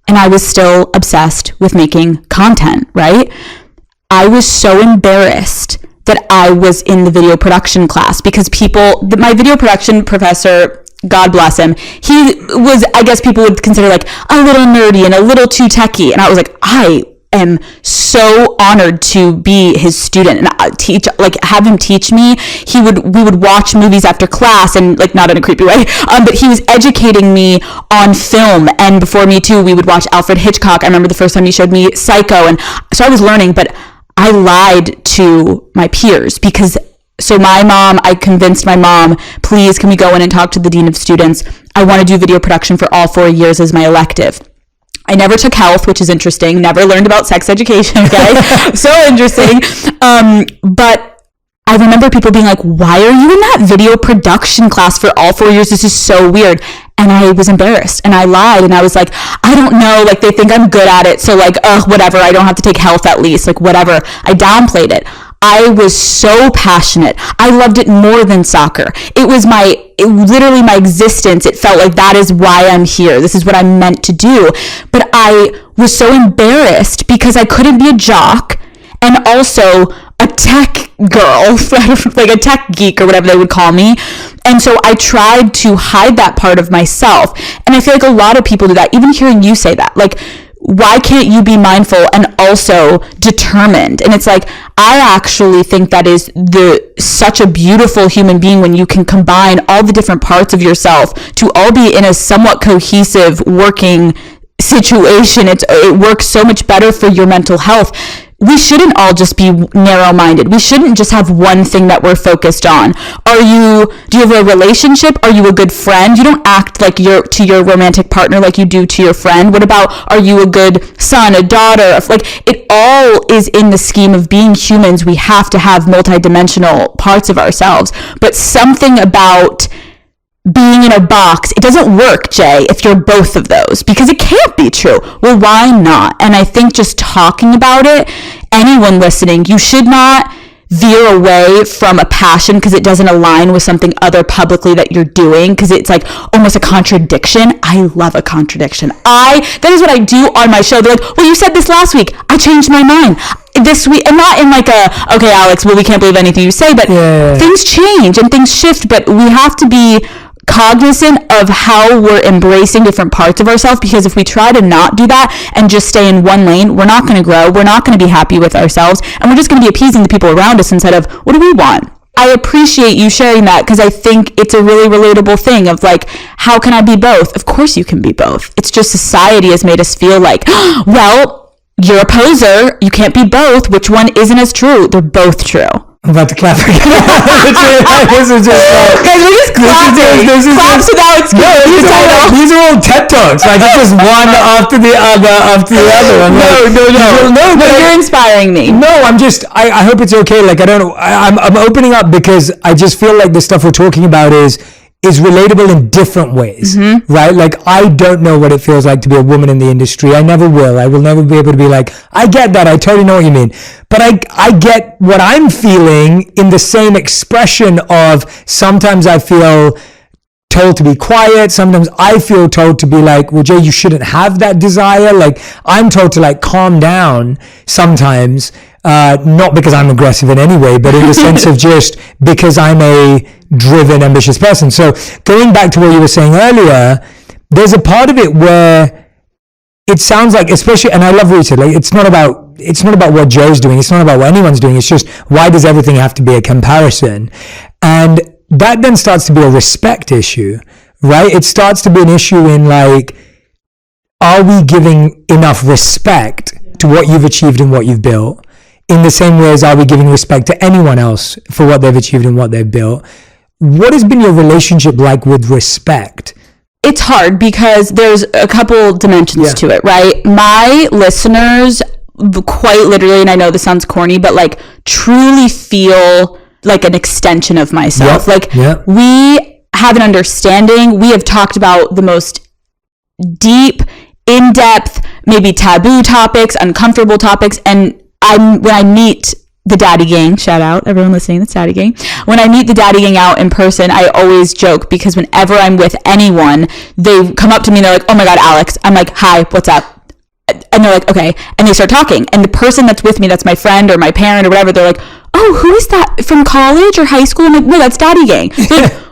And I was still obsessed with making content, right? I was so embarrassed that I was in the video production class because my video production professor, God bless him, he was, I guess people would consider like a little nerdy and a little too techie. And I was like, I am so honored to be his student and have him teach me. We would watch movies after class, and like, not in a creepy way, but he was educating me on film. And before me too, we would watch Alfred Hitchcock. I remember the first time he showed me Psycho, and so I was learning, but I lied to my peers because I convinced my mom, please, can we go in and talk to the dean of students? I want to do video production for all 4 years as my elective. I never took health, which is interesting. Never learned about sex education, okay? So interesting. But I remember people being like, why are you in that video production class for all 4 years? This is so weird. And I was embarrassed and I lied and I was like, I don't know, like they think I'm good at it. So like, whatever, I don't have to take health at least, like whatever. I downplayed it. I was so passionate. I loved it more than soccer. It was literally my existence. It felt like that is why I'm here. This is what I'm meant to do. But I was so embarrassed because I couldn't be a jock and also a tech girl, like a tech geek or whatever they would call me. And so I tried to hide that part of myself. And I feel like a lot of people do that, even hearing you say that. Like, why can't you be mindful and also determined? And it's like, I actually think that is such a beautiful human being when you can combine all the different parts of yourself to all be in a somewhat cohesive working situation. It works so much better for your mental health. We shouldn't all just be narrow-minded. We shouldn't just have one thing that we're focused on. Do you have a relationship? Are you a good friend? You don't act like to your romantic partner like you do to your friend. What about, are you a good son, a daughter? Like, it all is in the scheme of being humans. We have to have multidimensional parts of ourselves. But something about being in a box, it doesn't work, Jay, if you're both of those, because it can't be true. Well, why not? And I think just talking about it, anyone listening, you should not veer away from a passion because it doesn't align with something other publicly that you're doing, because it's like almost a contradiction. I love a contradiction. That is what I do on my show. They're like, well, you said this last week. I changed my mind this week. And not in like okay, Alex, well, we can't believe anything you say, but things change and things shift. But we have to be cognizant of how we're embracing different parts of ourselves, because if we try to not do that and just stay in one lane, we're not going to grow, we're not going to be happy with ourselves, and we're just going to be appeasing the people around us instead of, what do we want? I appreciate you sharing that, because I think it's a really relatable thing of like, how can I be both? Of course you can be both. It's just society has made us feel like, well, you're a poser, you can't be both. Which one isn't as true? They're both true. I'm about to clap again. This is just guys, we're just clapping. Claps with Alex. These are all TED Talks. Like, it's just one after the other. No, but you're inspiring me. No, I hope it's okay. Like, I'm opening up because I just feel like the stuff we're talking about is relatable in different ways, right? Like, I don't know what it feels like to be a woman in the industry. I never will. I will never be able to be like, I get that. I totally know what you mean. But I get what I'm feeling in the same expression of, sometimes I feel told to be quiet. Sometimes I feel told to be like, well, Jay, you shouldn't have that desire. Like, I'm told to like calm down sometimes, not because I'm aggressive in any way, but in the sense of just because I'm a driven, ambitious person. So going back to what you were saying earlier, there's a part of it where it sounds like, especially, and I love what you said, like, it's not about what Joe's doing. It's not about what anyone's doing. It's just, why does everything have to be a comparison? And that then starts to be a respect issue, right? It starts to be an issue in like, are we giving enough respect to what you've achieved and what you've built? In the same way as, are we giving respect to anyone else for what they've achieved and what they've built? What has been your relationship like with respect? It's hard because there's a couple dimensions to it, right? My listeners quite literally, and I know this sounds corny, but like truly feel like an extension of myself. We have an understanding. We have talked about the most deep, in-depth, maybe taboo topics, uncomfortable topics. And when I meet the Daddy Gang, shout out everyone listening, that's Daddy Gang. When I meet the Daddy Gang out in person, I always joke, because whenever I'm with anyone, they come up to me and they're like, oh my God, Alex. I'm like, hi, what's up? And they're like, okay. And they start talking. And the person that's with me, that's my friend or my parent or whatever, they're like, oh, who is that from college or high school? I'm like, no, that's Daddy Gang.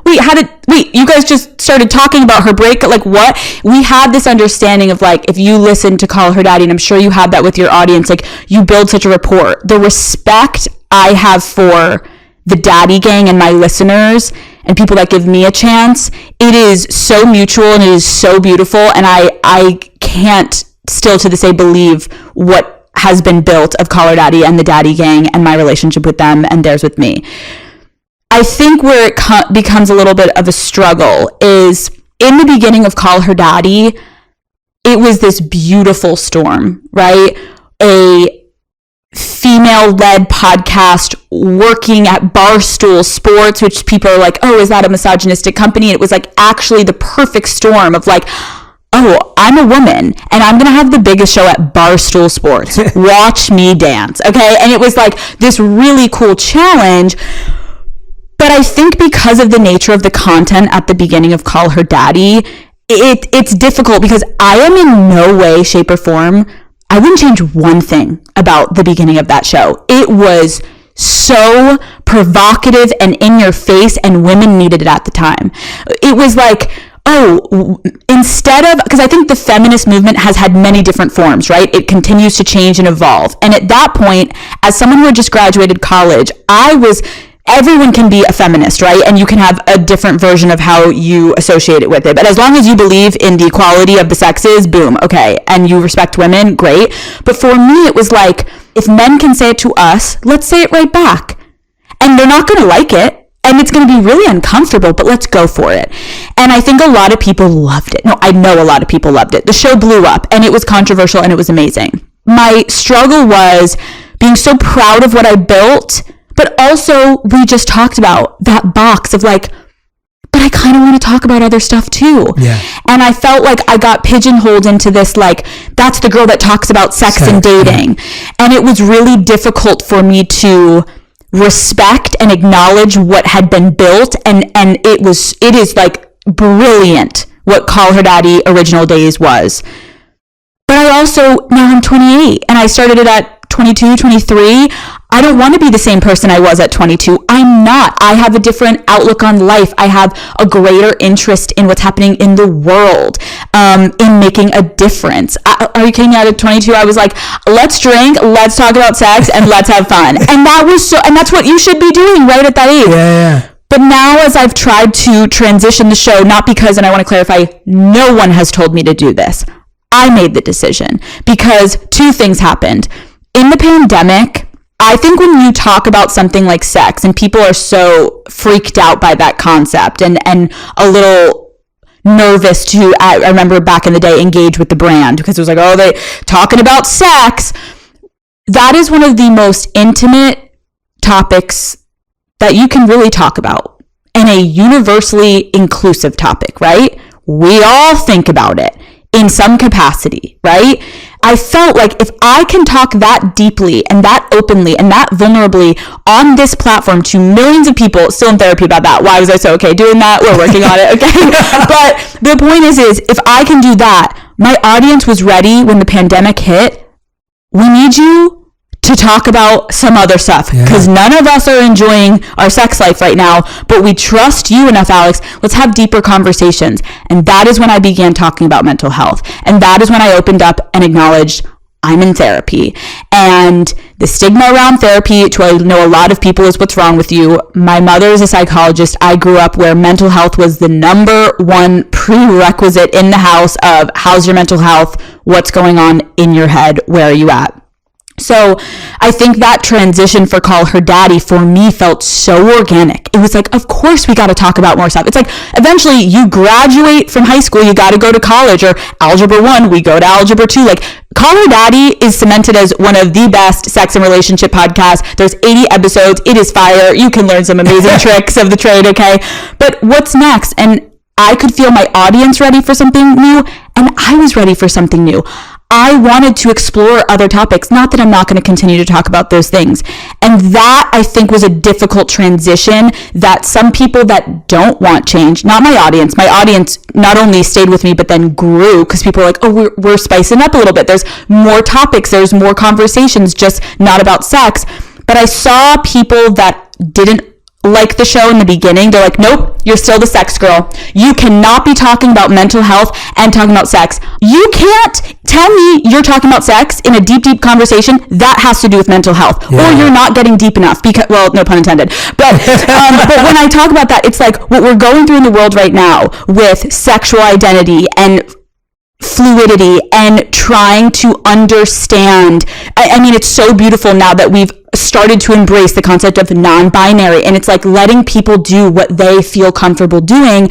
Like, wait, you guys just started talking about her break? Like, what? We had this understanding of like, if you listen to Call Her Daddy, and I'm sure you have that with your audience, like you build such a rapport. The respect I have for the Daddy Gang and my listeners and people that give me a chance, it is so mutual and it is so beautiful. And I can't still to this day believe what has been built of Call Her Daddy and the Daddy Gang and my relationship with them and theirs with me. I think where it becomes a little bit of a struggle is in the beginning of Call Her Daddy, it was this beautiful storm, right? A female-led podcast working at Barstool Sports, which people are like, oh, is that a misogynistic company? And it was like actually the perfect storm of like, oh, I'm a woman and I'm going to have the biggest show at Barstool Sports. Watch me dance. Okay. And it was like this really cool challenge. But I think because of the nature of the content at the beginning of Call Her Daddy, it's difficult because I am in no way, shape, or form. I wouldn't change one thing about the beginning of that show. It was so provocative and in your face, and women needed it at the time. It was like, oh, instead of, because I think the feminist movement has had many different forms, right? It continues to change and evolve. And at that point, as someone who had just graduated college, everyone can be a feminist, right? And you can have a different version of how you associate it with it. But as long as you believe in the equality of the sexes, boom, okay. And you respect women, great. But for me, it was like, if men can say it to us, let's say it right back. And they're not going to like it. And it's going to be really uncomfortable, but let's go for it. And I think a lot of people loved it. No, I know a lot of people loved it. The show blew up and it was controversial and it was amazing. My struggle was being so proud of what I built, but also we just talked about that box of like, but I kind of want to talk about other stuff too. Yeah. And I felt like I got pigeonholed into this, like, that's the girl that talks about sex and dating. Yeah. And it was really difficult for me to respect and acknowledge what had been built. And it is like brilliant what Call Her Daddy Original Days was. But I also, now I'm 28 and I started it at 22, 23. I don't want to be the same person I was at 22. I'm not. I have a different outlook on life. I have a greater interest in what's happening in the world, in making a difference. Are you kidding me? At 22, I was like, let's drink, let's talk about sex, and let's have fun. And that's what you should be doing right at that age. Yeah. But now as I've tried to transition the show, not because, and I want to clarify, no one has told me to do this. I made the decision because two things happened. In the pandemic, I think when you talk about something like sex and people are so freaked out by that concept and a little nervous to, I remember back in the day, engage with the brand because it was like, oh, they talking about sex. That is one of the most intimate topics that you can really talk about, and a universally inclusive topic, right? We all think about it in some capacity, right? I felt like if I can talk that deeply and that openly and that vulnerably on this platform to millions of people, still in therapy about that. Why was I so okay doing that? We're working on it, okay? But the point is if I can do that, my audience was ready when the pandemic hit. We need you to talk about some other stuff because none of us are enjoying our sex life right now, but we trust you enough, Alex. Let's have deeper conversations. And that is when I began talking about mental health. And that is when I opened up and acknowledged I'm in therapy. And the stigma around therapy, to I know a lot of people, is what's wrong with you. My mother is a psychologist. I grew up where mental health was the number one prerequisite in the house of how's your mental health? What's going on in your head? Where are you at? So I think that transition for Call Her Daddy for me felt so organic. It was like, of course we got to talk about more stuff. It's like eventually you graduate from high school, you got to go to college, or Algebra 1, we go to Algebra 2. Like Call Her Daddy is cemented as one of the best sex and relationship podcasts. There's 80 episodes. It is fire. You can learn some amazing tricks of the trade, okay? But what's next? And I could feel my audience ready for something new, and I was ready for something new. I wanted to explore other topics, not that I'm not going to continue to talk about those things. And that, I think, was a difficult transition that some people that don't want change, not my audience not only stayed with me, but then grew because people are like, oh, we're spicing up a little bit. There's more topics. There's more conversations, just not about sex. But I saw people that didn't like the show in the beginning. They're like, nope, you're still the sex girl. You cannot be talking about mental health and talking about sex. You can't tell me you're talking about sex in a deep conversation that has to do with mental health, or you're not getting deep enough because, well, no pun intended. But when I talk about that, it's like what we're going through in the world right now with sexual identity and fluidity and trying to understand. I mean, it's so beautiful now that we've started to embrace the concept of non-binary, and it's like letting people do what they feel comfortable doing.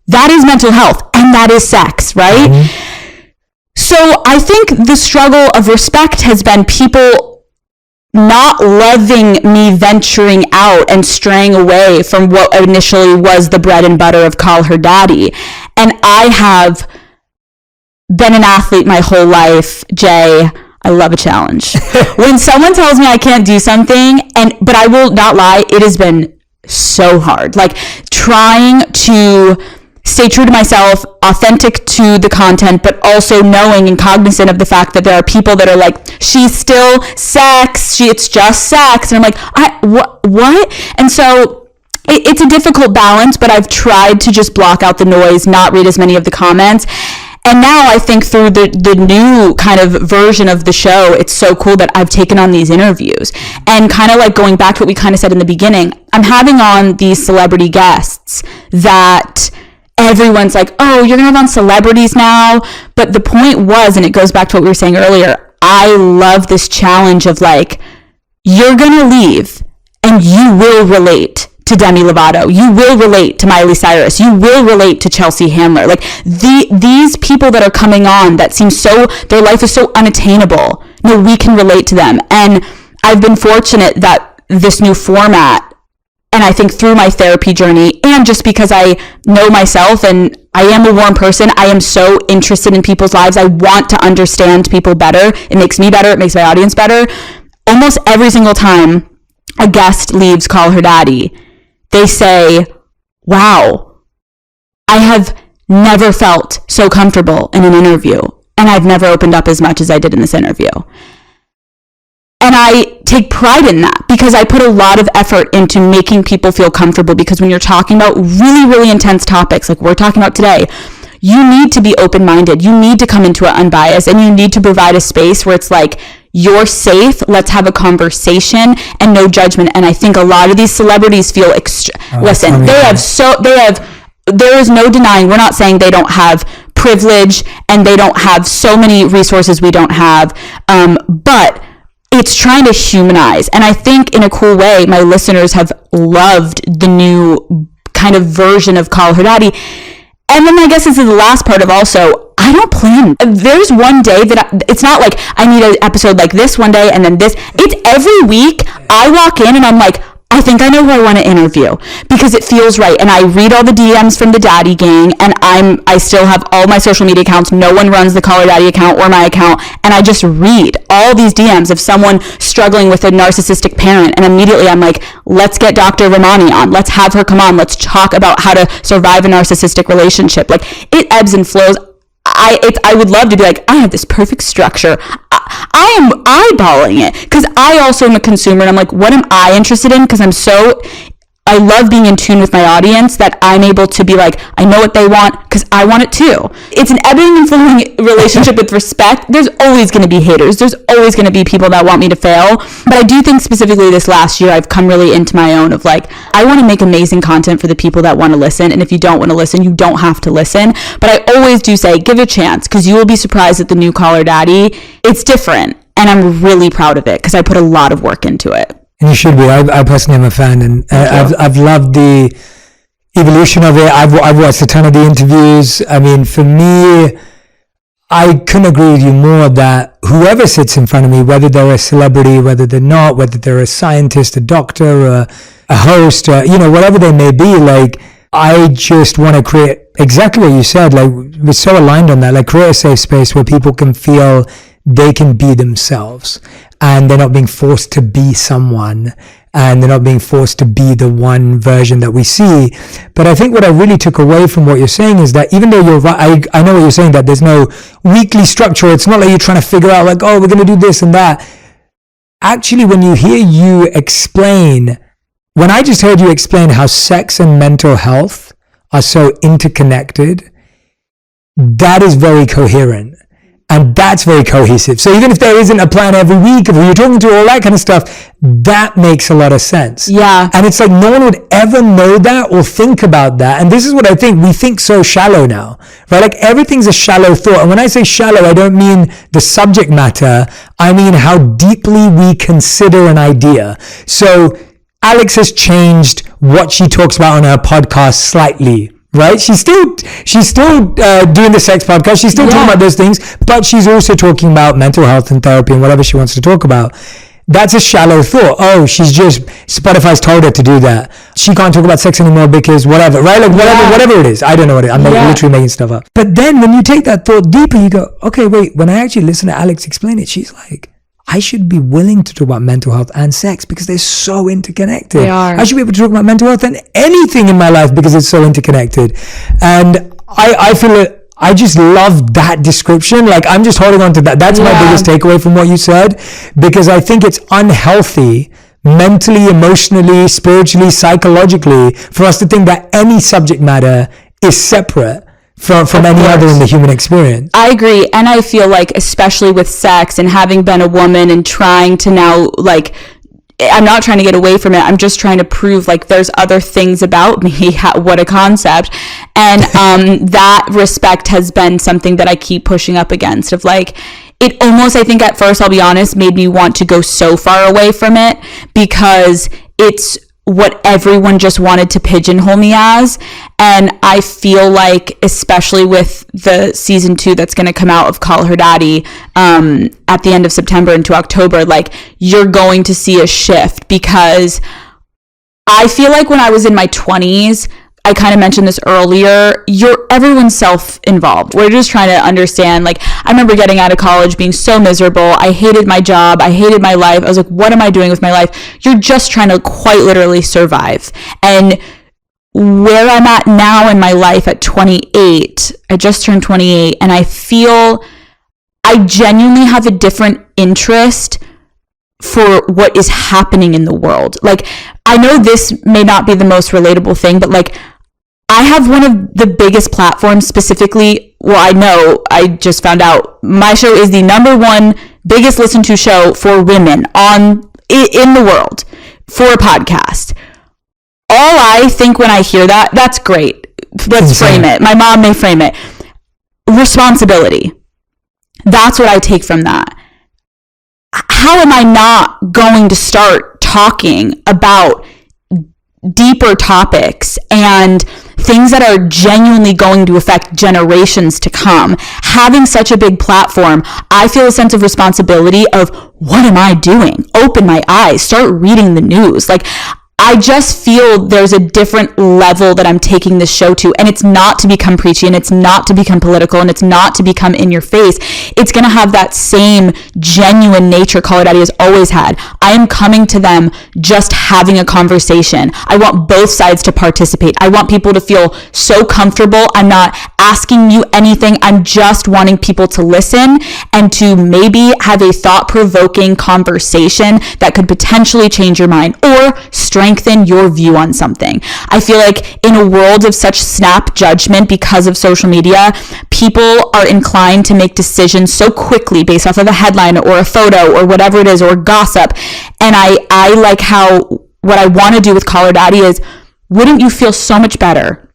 That is mental health, and that is sex, right? Mm-hmm. So I think the struggle of respect has been people not loving me venturing out and straying away from what initially was the bread and butter of Call Her Daddy. And I have been an athlete my whole life, Jay. I love a challenge. When someone tells me I can't do something, but I will not lie, it has been so hard. Like trying to stay true to myself, authentic to the content, but also knowing and cognizant of the fact that there are people that are like, she's still sex, it's just sex. And I'm like, what? And so it's a difficult balance, but I've tried to just block out the noise, not read as many of the comments. And now I think through the new kind of version of the show, it's so cool that I've taken on these interviews. And kind of like going back to what we kind of said in the beginning, I'm having on these celebrity guests that everyone's like, oh, you're going to have on celebrities now. But the point was, and it goes back to what we were saying earlier, I love this challenge of like, you're going to leave and you will relate to Demi Lovato. You will relate to Miley Cyrus. You will relate to Chelsea Handler. Like these people that are coming on that seem so, their life is so unattainable. No, we can relate to them. And I've been fortunate that this new format, and I think through my therapy journey, and just because I know myself and I am a warm person, I am so interested in people's lives. I want to understand people better. It makes me better. It makes my audience better. Almost every single time a guest leaves Call Her Daddy, they say, wow, I have never felt so comfortable in an interview, and I've never opened up as much as I did in this interview. And I take pride in that because I put a lot of effort into making people feel comfortable, because when you're talking about really, really intense topics like we're talking about today, you need to be open-minded. You need to come into it unbiased, and you need to provide a space where it's like, you're safe, let's have a conversation, and no judgment. And I think a lot of these celebrities feel listen, there is no denying, we're not saying they don't have privilege and they don't have so many resources we don't have, but it's trying to humanize. And I think in a cool way, my listeners have loved the new kind of version of Call Her Daddy. And then I guess this is the last part of also, I don't plan. There's one day that it's not like I need an episode like this one day and then this. It's every week I walk in and I'm like, I think I know who I want to interview because it feels right. And I read all the DMs from the Daddy Gang, and I still have all my social media accounts. No one runs the Call Her Daddy account or my account. And I just read all these DMs of someone struggling with a narcissistic parent. And immediately I'm like, let's get Dr. Ramani on. Let's have her come on. Let's talk about how to survive a narcissistic relationship. Like, it ebbs and flows. I would love to be like, I have this perfect structure. I am eyeballing it because I also am a consumer, and I'm like, what am I interested in? Because I love being in tune with my audience, that I'm able to be like, I know what they want because I want it too. It's an ebbing and flowing relationship with respect. There's always going to be haters. There's always going to be people that want me to fail. But I do think specifically this last year, I've come really into my own of like, I want to make amazing content for the people that want to listen. And if you don't want to listen, you don't have to listen. But I always do say, give it a chance, because you will be surprised at the new Call Her Daddy. It's different. And I'm really proud of it because I put a lot of work into it. And you should be. I personally am a fan, and I've loved the evolution of it. I've watched a ton of the interviews. I mean, for me, I couldn't agree with you more that whoever sits in front of me, whether they're a celebrity, whether they're not, whether they're a scientist, a doctor, a host, whatever they may be, like, I just want to create exactly what you said. Like, we're so aligned on that. Like, create a safe space where people can feel they can be themselves, and they're not being forced to be someone, and they're not being forced to be the one version that we see. But I think what I really took away from what you're saying is that even though you're right, I know what you're saying, that there's no weekly structure. It's not like you're trying to figure out like, oh, we're going to do this and that. actually, when you hear you explain, when I just heard you explain how sex and mental health are so interconnected, that is very coherent. And that's very cohesive. So even if there isn't a plan every week of who you're talking to, all that kind of stuff, that makes a lot of sense. Yeah. And it's like no one would ever know that or think about that. And this is what I think. We think so shallow now, right? Like everything's a shallow thought. And when I say shallow, I don't mean the subject matter. I mean how deeply we consider an idea. So Alex has changed what she talks about on her podcast slightly. Right? She's still doing the sex podcast. She's still talking about those things, but she's also talking about mental health and therapy and whatever she wants to talk about. That's a shallow thought. Oh, Spotify's told her to do that. She can't talk about sex anymore because whatever, right? Like whatever it is. I don't know what it is. I'm literally making stuff up. But then when you take that thought deeper, you go, okay, wait, when I actually listen to Alex explain it, she's like, I should be willing to talk about mental health and sex because they're so interconnected. They are. I should be able to talk about mental health and anything in my life because it's so interconnected. And I feel that I just love that description. Like I'm just holding on to that. That's my biggest takeaway from what you said, because I think it's unhealthy mentally, emotionally, spiritually, psychologically for us to think that any subject matter is separate from any other in the human experience. I agree. And I feel like, especially with sex and having been a woman and trying to now, like, I'm not trying to get away from it. I'm just trying to prove like there's other things about me. What a concept. And that respect has been something that I keep pushing up against, of like, it almost, I think at first, I'll be honest, made me want to go so far away from it because it's what everyone just wanted to pigeonhole me as. And I feel like, especially with the season 2 that's going to come out of Call Her Daddy at the end of September into October, like you're going to see a shift, because I feel like when I was in my 20s, I kind of mentioned this earlier, everyone's self-involved. We're just trying to understand, like, I remember getting out of college being so miserable. I hated my job. I hated my life. I was like, what am I doing with my life? You're just trying to quite literally survive. And where I'm at now in my life at 28, I just turned 28, and I feel I genuinely have a different interest for what is happening in the world. Like, I know this may not be the most relatable thing, but like, I have one of the biggest platforms, specifically, well, I know, I just found out, my show is the #1 biggest listened to show for women in the world for a podcast. All I think when I hear that, that's great. Let's frame it. My mom may frame it. Responsibility. That's what I take from that. How am I not going to start talking about deeper topics and things that are genuinely going to affect generations to come? Having such a big platform, I feel a sense of responsibility of, what am I doing? Open my eyes, start reading the news. Like, I just feel there's a different level that I'm taking this show to, and it's not to become preachy, and it's not to become political, and it's not to become in your face. It's going to have that same genuine nature Call Her Daddy has always had. I am coming to them just having a conversation. I want both sides to participate. I want people to feel so comfortable. I'm not asking you anything. I'm just wanting people to listen and to maybe have a thought-provoking conversation that could potentially change your mind or strengthen your view on something. I feel like in a world of such snap judgment because of social media, people are inclined to make decisions so quickly based off of a headline or a photo or whatever it is, or gossip. And I like how what I want to do with Call Her Daddy is, wouldn't you feel so much better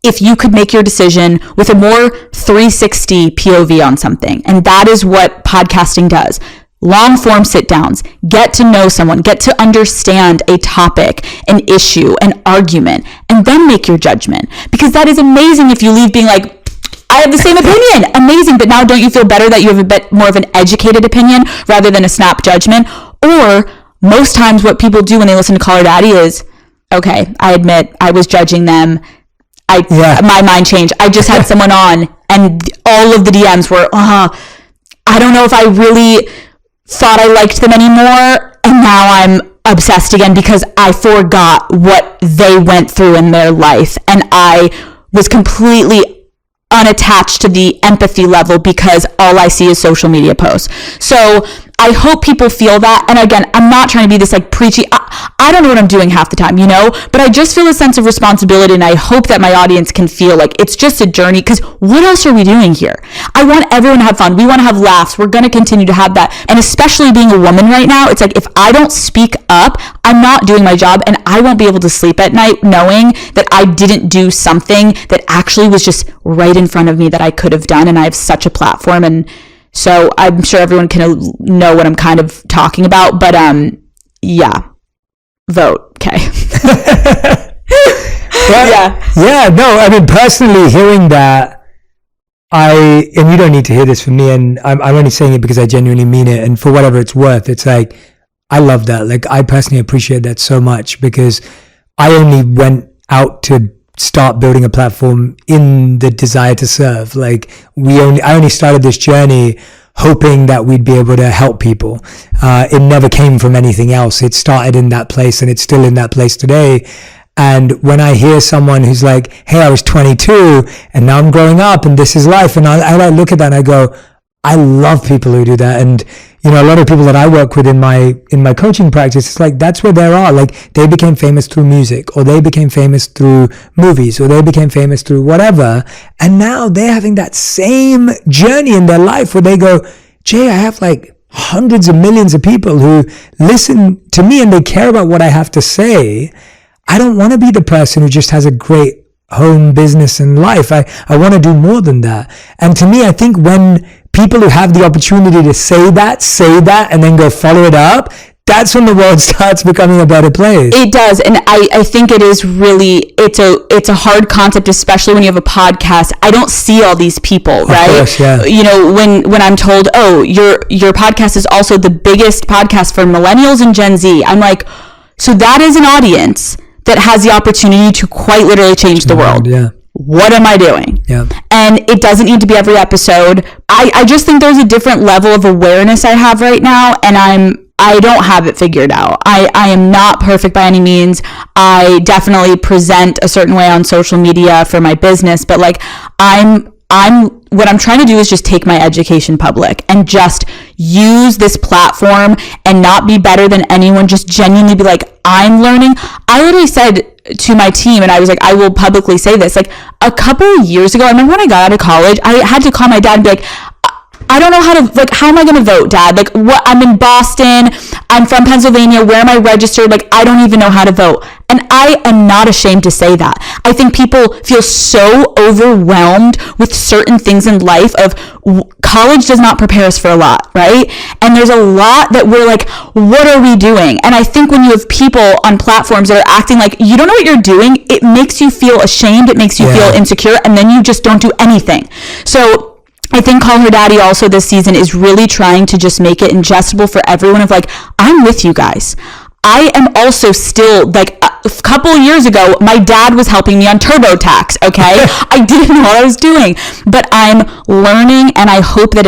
if you could make your decision with a more 360 POV on something? And that is what podcasting does. Long form sit downs, get to know someone, get to understand a topic, an issue, an argument, and then make your judgment. Because that is amazing if you leave being like, I have the same opinion, amazing, but now don't you feel better that you have a bit more of an educated opinion rather than a snap judgment? Or most times what people do when they listen to Call Her Daddy is, okay, I admit I was judging them. My mind changed. I just had someone on and all of the DMs were, I don't know if I really thought I liked them anymore, and now I'm obsessed again because I forgot what they went through in their life, and I was completely unattached to the empathy level because all I see is social media posts. So I hope people feel that. And again, I'm not trying to be this like preachy. I don't know what I'm doing half the time, you know, but I just feel a sense of responsibility, and I hope that my audience can feel like it's just a journey, because what else are we doing here? I want everyone to have fun. We want to have laughs. We're going to continue to have that. And especially being a woman right now, it's like, if I don't speak up, I'm not doing my job, and I won't be able to sleep at night knowing that I didn't do something that actually was just right in front of me that I could have done. And I have such a platform. And so I'm sure everyone can know what I'm kind of talking about, but yeah, vote. Okay. Yeah. No, I mean, personally hearing that, and you don't need to hear this from me, and I'm only saying it because I genuinely mean it, and for whatever it's worth, it's like, I love that. Like, I personally appreciate that so much, because I only went out to start building a platform in the desire to serve. Like, I only started this journey hoping that we'd be able to help people. It never came from anything else. It started in that place, and it's still in that place today. And when I hear someone who's like, hey, I was 22 and now I'm growing up and this is life, and I look at that and I go, I love people who do that. And you know, a lot of people that I work with in my coaching practice, it's like, that's where they are. Like, they became famous through music, or they became famous through movies, or they became famous through whatever. And now they're having that same journey in their life where they go, Jay, I have like hundreds of millions of people who listen to me and they care about what I have to say. I don't want to be the person who just has a great home, business, and life. I want to do more than that. And to me, I think when people who have the opportunity to say that, and then go follow it up, that's when the world starts becoming a better place. It does. And I think it is really, it's a hard concept, especially when you have a podcast. I don't see all these people, right? Of course, yeah. You know, when I'm told, oh, your podcast is also the biggest podcast for millennials and Gen Z, I'm like, so that is an audience that has the opportunity to quite literally change the world. Yeah. What am I doing? Yeah. And it doesn't need to be every episode. I just think there's a different level of awareness I have right now, and I don't have it figured out. I am not perfect by any means. I definitely present a certain way on social media for my business, but like what I'm trying to do is just take my education public and just use this platform and not be better than anyone, just genuinely be like, I'm learning. I literally said to my team, and I was like, I will publicly say this, like a couple of years ago, I remember when I got out of college, I had to call my dad and be like, I don't know how am I going to vote, Dad? Like, what? I'm in Boston. I'm from Pennsylvania. Where am I registered? Like, I don't even know how to vote. And I am not ashamed to say that. I think people feel so overwhelmed with certain things in life of college does not prepare us for a lot, right? And there's a lot that we're like, what are we doing? And I think when you have people on platforms that are acting like you don't know what you're doing, it makes you feel ashamed. It makes you feel insecure. And then you just don't do anything. So I think Call Her Daddy also this season is really trying to just make it ingestible for everyone of like, I'm with you guys. I am also still like a couple of years ago, my dad was helping me on TurboTax. Okay. I didn't know what I was doing, but I'm learning, and I hope that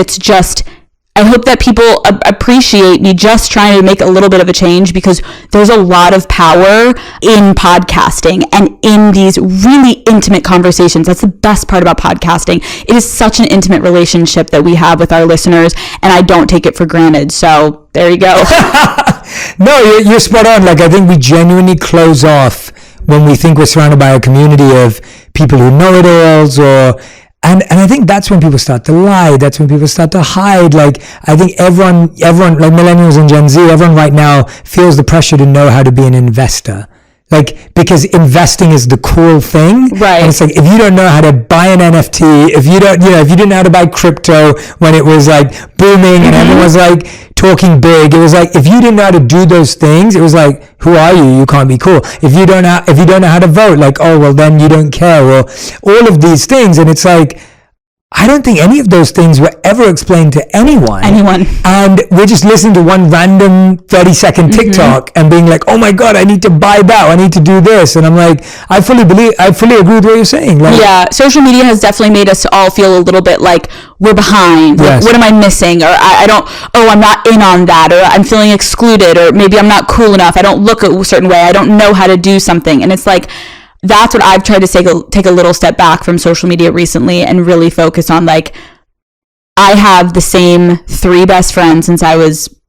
I hope that people appreciate me just trying to make a little bit of a change, because there's a lot of power in podcasting and in these really intimate conversations. That's the best part about podcasting. It is such an intimate relationship that we have with our listeners, and I don't take it for granted. So there you go. No, you're spot on. Like, I think we genuinely close off when we think we're surrounded by a community of people who know it alls, and I think that's when people start to lie. That's when people start to hide. Like, I think everyone, like millennials and Gen Z, everyone right now feels the pressure to know how to be an investor. Like, because investing is the cool thing. Right. And it's like, if you don't know how to buy an NFT, if you didn't know how to buy crypto when it was like booming and everyone was like talking big, it was like, if you didn't know how to do those things, it was like, who are you? You can't be cool. If you don't know how to vote, like, oh, well, then you don't care, or all of these things. And it's like, I don't think any of those things were ever explained to anyone. And we're just listening to one random 30-second TikTok and being like, oh my God, I need to buy that. I need to do this. And I'm like, I fully agree with what you're saying. Like, yeah, social media has definitely made us all feel a little bit like we're behind. Like, what am I missing? Or I'm not in on that. Or I'm feeling excluded. Or maybe I'm not cool enough. I don't look a certain way. I don't know how to do something. And it's like, that's what I've tried to take a little step back from social media recently and really focus on. Like, I have the same 3 best friends since I was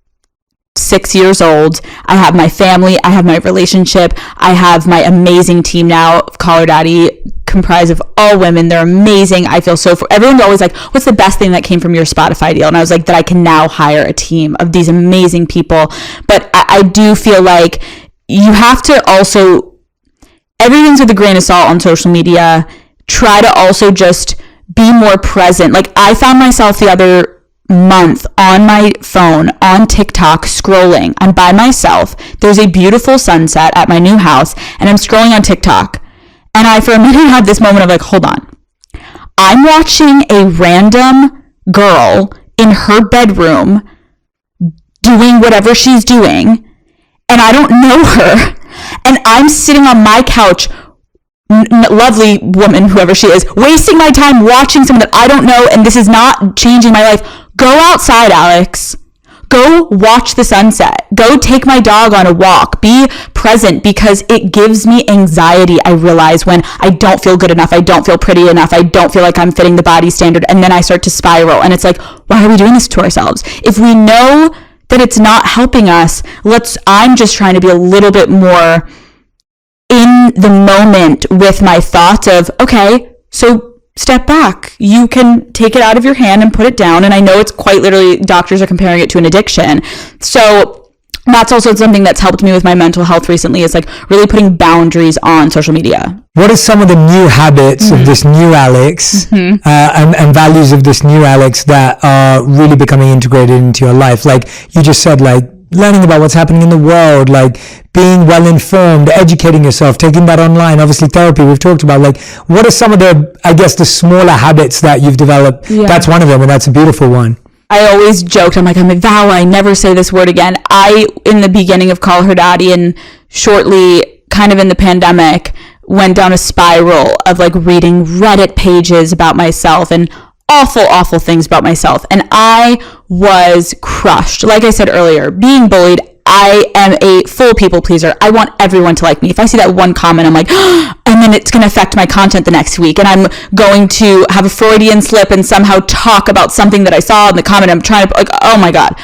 6 years old. I have my family. I have my relationship. I have my amazing team now of Call Her Daddy, comprised of all women. They're amazing. I feel so, everyone's always like, what's the best thing that came from your Spotify deal? And I was like, that I can now hire a team of these amazing people. But I do feel like you have to also, everything's with a grain of salt on social media. Try to also just be more present. Like, I found myself the other month on my phone on TikTok scrolling. I'm by myself. There's a beautiful sunset at my new house, and I'm scrolling on TikTok. And I, for a minute, had this moment of like, hold on. I'm watching a random girl in her bedroom doing whatever she's doing, and I don't know her. And I'm sitting on my couch, lovely woman, whoever she is, wasting my time watching someone that I don't know, and this is not changing my life. Go outside, Alex. Go watch the sunset. Go take my dog on a walk. Be present, because it gives me anxiety, I realize, when I don't feel good enough. I don't feel pretty enough. I don't feel like I'm fitting the body standard. And then I start to spiral. And it's like, why are we doing this to ourselves? If we know that it's not helping us, I'm just trying to be a little bit more in the moment with my thoughts of, okay, so step back. You can take it out of your hand and put it down. And I know it's quite literally, doctors are comparing it to an addiction. So that's also something that's helped me with my mental health recently, is like really putting boundaries on social media. What are some of the new habits of this new Alex and values of this new Alex that are really becoming integrated into your life? Like you just said, like learning about what's happening in the world, like being well informed, educating yourself, taking that online, obviously therapy we've talked about. Like, what are some of the, I guess, the smaller habits that you've developed? Yeah. That's one of them, and that's a beautiful one. I always joked, I'm like, vow I never say this word again. In the beginning of Call Her Daddy, and shortly kind of in the pandemic, went down a spiral of like reading Reddit pages about myself and awful things about myself. And I was crushed. Like I said earlier, being bullied, I am a full people pleaser. I want everyone to like me. If I see that one comment, I'm like, and then it's going to affect my content the next week. And I'm going to have a Freudian slip and somehow talk about something that I saw in the comment. I'm trying to, like, oh my God.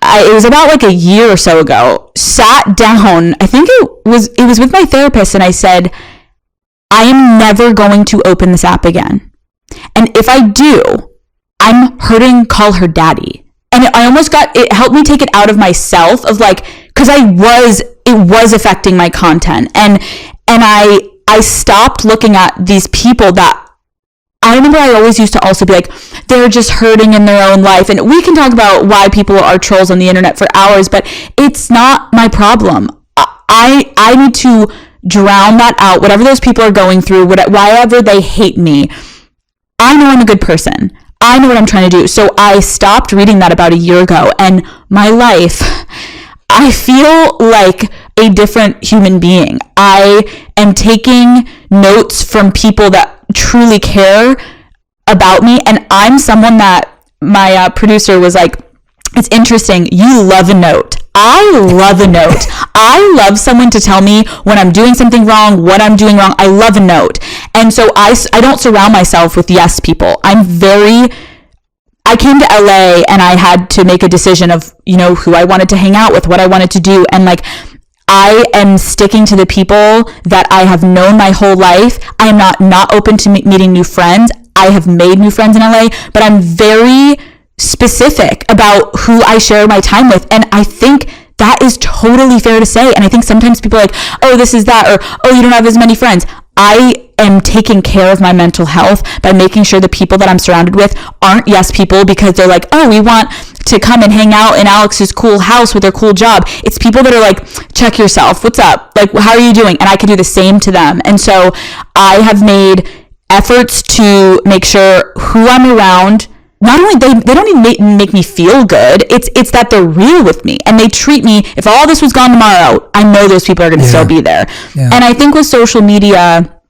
It was about like a year or so ago, sat down, I think it was with my therapist, and I said, I am never going to open this app again. And if I do, I'm hurting Call Her Daddy. And it helped me take it out of myself of like, cause it was affecting my content. And I stopped looking at these people that I remember I always used to also be like, they're just hurting in their own life. And we can talk about why people are trolls on the internet for hours, but it's not my problem. I need to drown that out, whatever those people are going through, whatever they hate me. I know I'm a good person. I know what I'm trying to do. So I stopped reading that about a year ago, and my life, I feel like a different human being. I am taking notes from people that truly care about me, and I'm someone that my producer was like, it's interesting, you love a note. I love a note. I love someone to tell me when I'm doing something wrong, what I'm doing wrong. I love a note. And so I don't surround myself with yes people. I came to LA and I had to make a decision of, who I wanted to hang out with, what I wanted to do. And like, I am sticking to the people that I have known my whole life. I am not open to meeting new friends. I have made new friends in LA, but I'm very specific about who I share my time with. And I think that is totally fair to say. And I think sometimes people are like, oh, this is that, or, oh, you don't have as many friends. I am taking care of my mental health by making sure the people that I'm surrounded with aren't yes people because they're like, oh, we want to come and hang out in Alex's cool house with their cool job. It's people that are like, check yourself. What's up? Like, how are you doing? And I can do the same to them. And so I have made efforts to make sure who I'm around, not only they don't even make me feel good, it's that they're real with me and they treat me, if all this was gone tomorrow, I know those people are going to still be there. Yeah. And I think with social media,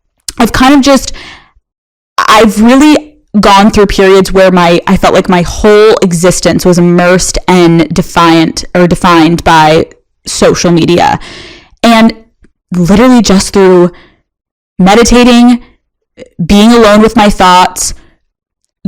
I've really gone through periods where I felt like my whole existence was immersed and defined by social media. And literally just through meditating, being alone with my thoughts,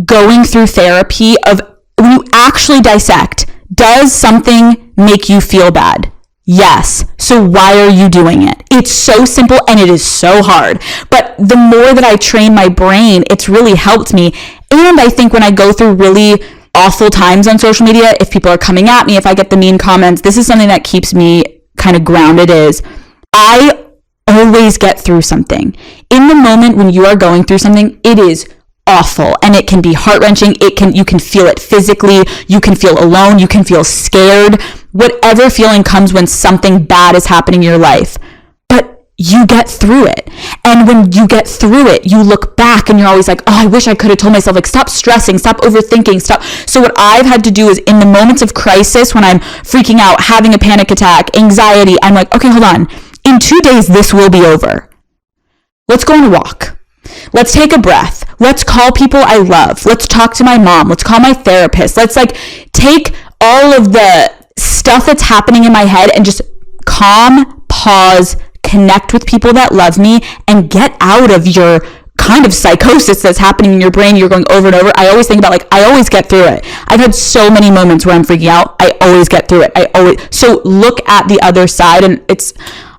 going through therapy of when you actually dissect, Does something make you feel bad? Yes. So why are you doing it? It's so simple and it is so hard. But the more that I train my brain, it's really helped me. And I think when I go through really awful times on social media, if people are coming at me, if I get the mean comments, this is something that keeps me kind of grounded is I always get through something. In the moment when you are going through something, it is awful and it can be heart-wrenching. You can feel it physically, you can feel alone, you can feel scared, whatever feeling comes when something bad is happening in your life. But you get through it. And when you get through it, you look back and you're always like, oh, I wish I could have told myself, like, stop stressing, stop overthinking, stop. So what I've had to do is in the moments of crisis, when I'm freaking out, having a panic attack, anxiety, I'm like, okay, hold on. In 2 days, this will be over. Let's go on a walk. Let's take a breath. Let's call people I love. Let's talk to my mom. Let's call my therapist. Let's like take all of the stuff that's happening in my head and just calm, pause, connect with people that love me, and get out of your kind of psychosis that's happening in your brain. You're going over and over. I always think about like, I always get through it. I've had so many moments where I'm freaking out. I always get through it. So look at the other side, and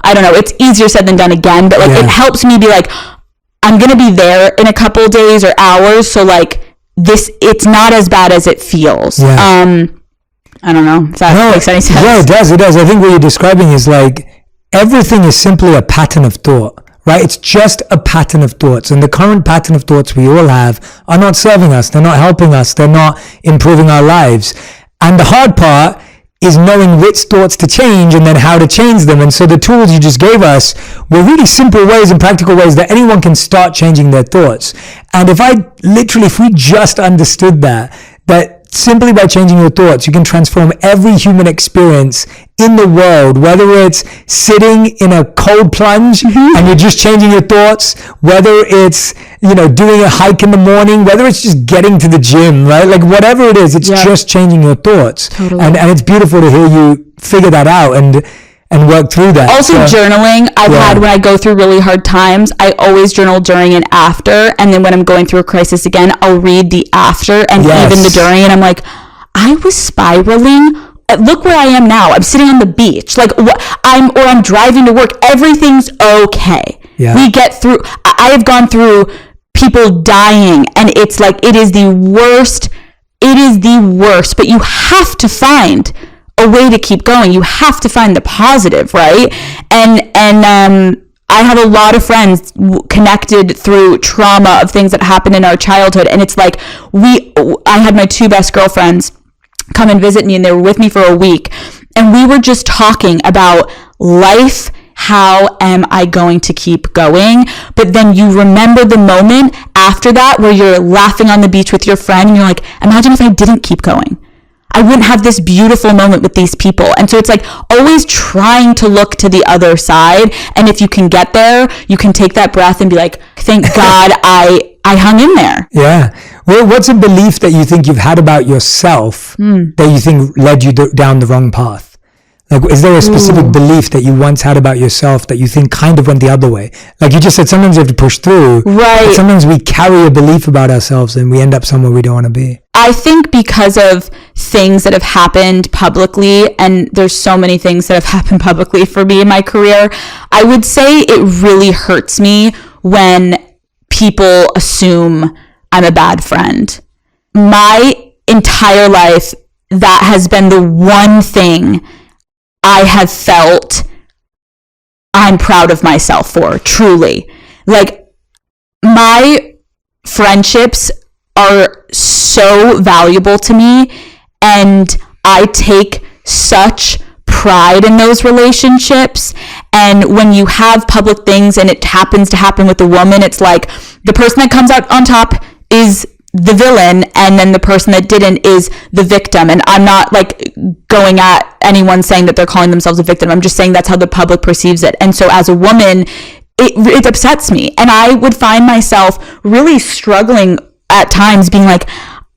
I don't know, it's easier said than done again, but like it helps me be like, I'm going to be there in a couple days or hours. So like it's not as bad as it feels. Yeah. I don't know if that makes any sense. Yeah, it does. I think what you're describing is like, everything is simply a pattern of thought, right? It's just a pattern of thoughts. And the current pattern of thoughts we all have are not serving us. They're not helping us. They're not improving our lives. And the hard part is knowing which thoughts to change and then how to change them. And so the tools you just gave us were really simple ways and practical ways that anyone can start changing their thoughts. And if we just understood that simply by changing your thoughts, you can transform every human experience in the world, whether it's sitting in a cold plunge and you're just changing your thoughts, whether it's, doing a hike in the morning, whether it's just getting to the gym, right? Like whatever it is, it's just changing your thoughts. Totally. And it's beautiful to hear you figure that out and work through that. Also journaling, I've had when I go through really hard times, I always journal during and after. And then when I'm going through a crisis again, I'll read the after and even the during. And I'm like, I was spiraling. Look where I am now. I'm sitting on the beach. Like I'm driving to work. Everything's okay. Yeah. We get through. I have gone through people dying, and it's like, it is the worst. It is the worst, but you have to find a way to keep going. You have to find the positive, right? And I have a lot of friends connected through trauma of things that happened in our childhood. And it's like, I had my 2 best girlfriends come and visit me, and they were with me for a week. And we were just talking about life. How am I going to keep going? But then you remember the moment after that where you're laughing on the beach with your friend and you're like, imagine if I didn't keep going. I wouldn't have this beautiful moment with these people. And so it's like always trying to look to the other side. And if you can get there, you can take that breath and be like, thank God I hung in there. Yeah. Well, what's a belief that you think you've had about yourself that you think led you down the wrong path? Like, is there a specific belief that you once had about yourself that you think kind of went the other way? Like you just said, sometimes you have to push through. Right. But sometimes we carry a belief about ourselves and we end up somewhere we don't want to be. I think because of things that have happened publicly, and there's so many things that have happened publicly for me in my career, I would say it really hurts me when people assume I'm a bad friend. My entire life, that has been the one thing I have felt I'm proud of myself for, truly. Like, my friendships are so valuable to me, and I take such pride in those relationships. And when you have public things and it happens to happen with a woman, it's like the person that comes out on top is the villain, and then the person that didn't is the victim. And I'm not like going at anyone saying that they're calling themselves a victim. I'm just saying that's how the public perceives it. And so as a woman, it upsets me. And I would find myself really struggling at times, being like,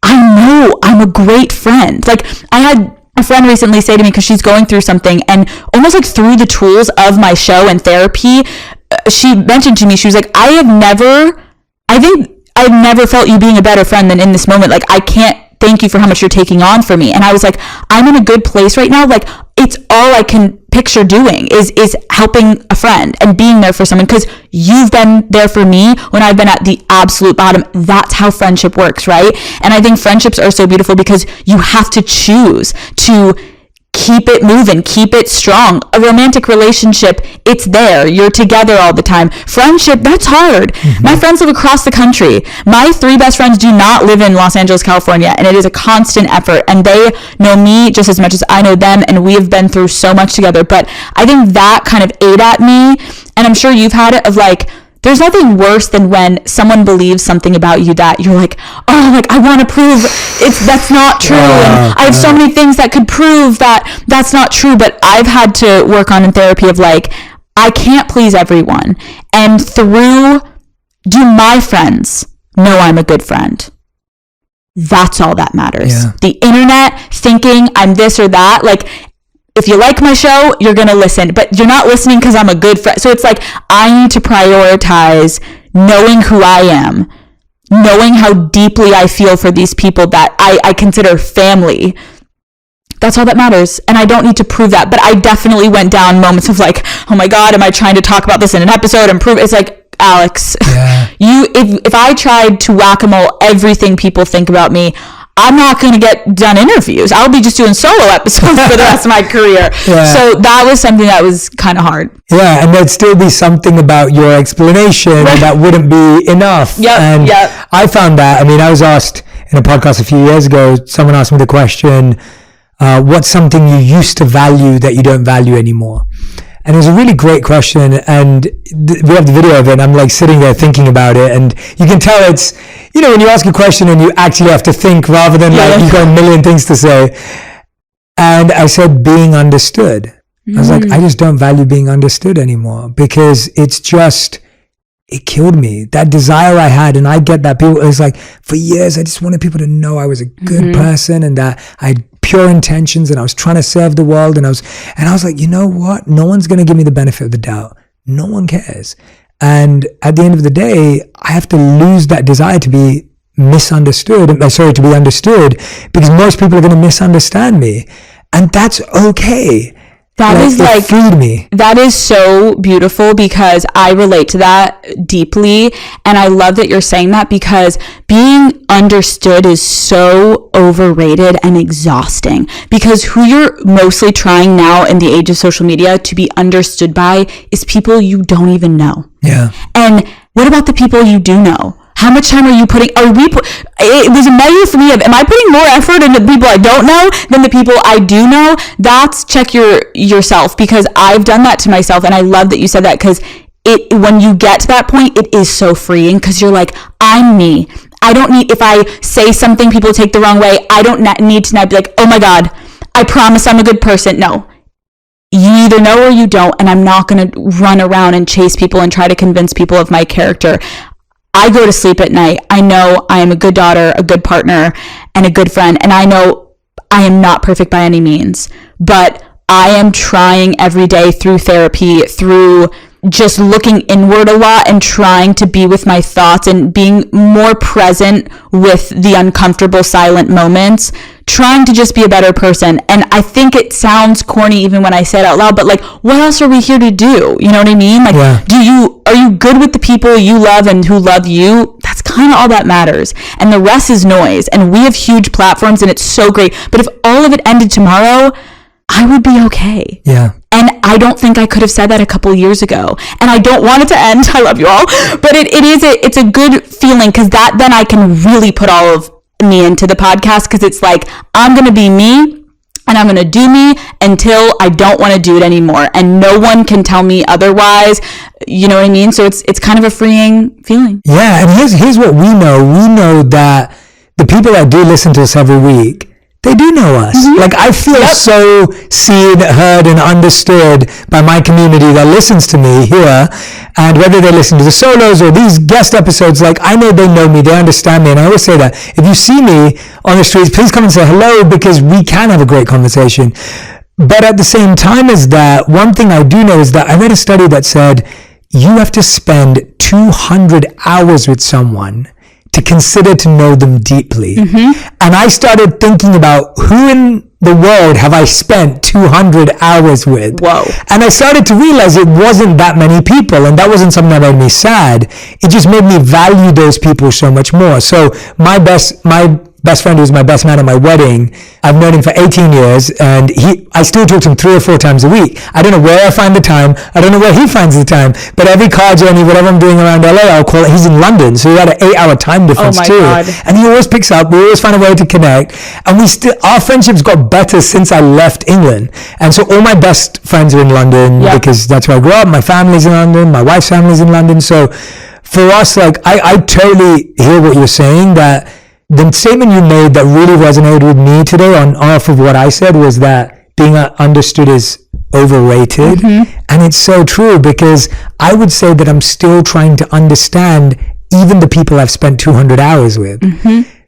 I know I'm a great friend. Like, I had a friend recently say to me, because she's going through something, and almost like through the tools of my show and therapy, she mentioned to me, she was like, I've never felt you being a better friend than in this moment. Like, I can't thank you for how much you're taking on for me. And I was like, I'm in a good place right now. Like, it's all I can picture doing is helping a friend and being there for someone, because you've been there for me when I've been at the absolute bottom. That's how friendship works, right? And I think friendships are so beautiful because you have to choose to keep it moving, keep it strong. A romantic relationship, it's there. You're together all the time. Friendship, that's hard. My friends live across the country. My 3 best friends do not live in Los Angeles, California, and it is a constant effort. And they know me just as much as I know them, and we have been through so much together. But I think that kind of ate at me, and I'm sure you've had it, of like, there's nothing worse than when someone believes something about you that you're like, oh, like, I want to prove that's not true. And I have so many things that could prove that that's not true. But I've had to work on in therapy of like, I can't please everyone. And do my friends know I'm a good friend? That's all that matters. Yeah. The internet thinking I'm this or that, like, if you like my show, you're going to listen, but you're not listening because I'm a good friend. So it's like, I need to prioritize knowing who I am, knowing how deeply I feel for these people that I consider family. That's all that matters. And I don't need to prove that, but I definitely went down moments of like, oh my God, am I trying to talk about this in an episode and prove? It's like, Alex, if I tried to whack-a-mole everything people think about me, I'm not going to get done interviews. I'll be just doing solo episodes for the rest of my career. So that was something that was kind of hard. Yeah, and there'd still be something about your explanation that wouldn't be enough. I found that, I mean, I was asked in a podcast a few years ago, someone asked me the question, what's something you used to value that you don't value anymore? And it was a really great question, and we have the video of it, and I'm like sitting there thinking about it, and you can tell it's, you know, when you ask a question and you actually have to think rather than like you've got a million things to say. And I said, being understood. I was like, I just don't value being understood anymore, because it's just, it killed me. That desire I had, and I get that people, it was like, for years, I just wanted people to know I was a good person and that I had pure intentions and I was trying to serve the world. And I was like, you know what? No one's going to give me the benefit of the doubt. No one cares. And at the end of the day, I have to lose that desire to be misunderstood. To be understood, because most people are going to misunderstand me. And that's okay. That is like, freed me. That is so beautiful, because I relate to that deeply. And I love that you're saying that, because being understood is so overrated and exhausting, because who you're mostly trying now in the age of social media to be understood by is people you don't even know. Yeah. And what about the people you do know? How much time are you putting? It was a measure for me of, am I putting more effort into the people I don't know than the people I do know? That's check yourself, because I've done that to myself. And I love that you said that, because when you get to that point, it is so freeing, because you're like, I'm me. I don't need, if I say something people take the wrong way, I don't need to now be like, oh my God, I promise I'm a good person. No. You either know or you don't. And I'm not going to run around and chase people and try to convince people of my character. I go to sleep at night. I know I am a good daughter, a good partner, and a good friend. And I know I am not perfect by any means, but I am trying every day through therapy, through just looking inward a lot and trying to be with my thoughts and being more present with the uncomfortable silent moments, trying to just be a better person. And I think it sounds corny even when I say it out loud, but like, what else are we here to do? You know what I mean? Like, are you good with the people you love and who love you? That's kind of all that matters. And the rest is noise. And we have huge platforms and it's so great. But if all of it ended tomorrow, I would be okay. Yeah. And I don't think I could have said that a couple years ago. And I don't want it to end. I love you all. But it's a good feeling, because then I can really put all of me into the podcast, because it's like, I'm going to be me and I'm going to do me until I don't want to do it anymore. And no one can tell me otherwise. You know what I mean? So it's kind of a freeing feeling. Yeah. And here's what we know. We know that the people that do listen to us every week, they do know us. Like, I feel so seen, heard, and understood by my community that listens to me here. And whether they listen to the solos or these guest episodes, like, I know they know me, they understand me. And I always say that if you see me on the streets, please come and say hello, because we can have a great conversation. But at the same time as that, one thing I do know is that I read a study that said you have to spend 200 hours with someone to consider to know them deeply. And I started thinking about who in the world have I spent 200 hours with. Whoa. And I started to realize it wasn't that many people, and that wasn't something that made me sad. It just made me value those people so much more. So my best friend, who was my best man at my wedding, I've known him for 18 years, and I still talk to him 3 or 4 times a week. I don't know where I find the time. I don't know where he finds the time. But every car journey, whatever I'm doing around LA, I'll call it. He's in London, so he had an 8-hour time difference too. God. And he always picks up. We always find a way to connect. And our friendships got better since I left England. And so all my best friends are in London because that's where I grew up. My family's in London. My wife's family's in London. So for us, like, I totally hear what you're saying, that the statement you made that really resonated with me today off of what I said was that being understood is overrated. And it's so true, because I would say that I'm still trying to understand even the people I've spent 200 hours with.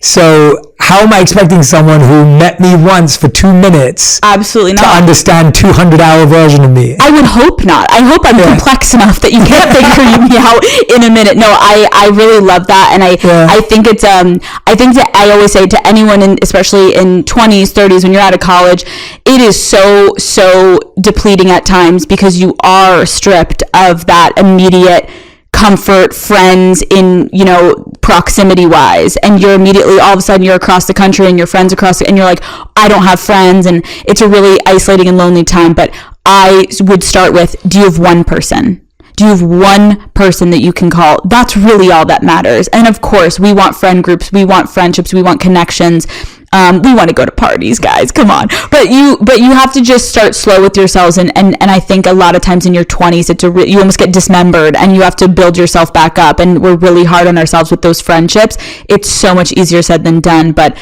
So how am I expecting someone who met me once for 2 minutes Absolutely not. to understand 200-hour version of me? I would hope not. I hope I'm complex enough that you can't figure me out in a minute. No, I really love that. And I think it's, I think that I always say to anyone, especially in 20s, 30s, when you're out of college, it is so depleting at times, because you are stripped of that immediate comfort, friends in, proximity wise, and you're immediately, all of a sudden, you're across the country and your friends and you're like, I don't have friends, and it's a really isolating and lonely time. But I would start with, do you have one person? Do you have one person that you can call? That's really all that matters. And of course, we want friend groups, we want friendships, we want connections. We want to go to parties, guys. Come on. But you have to just start slow with yourselves. And I think a lot of times in your 20s, you almost get dismembered, and you have to build yourself back up. And we're really hard on ourselves with those friendships. It's so much easier said than done. But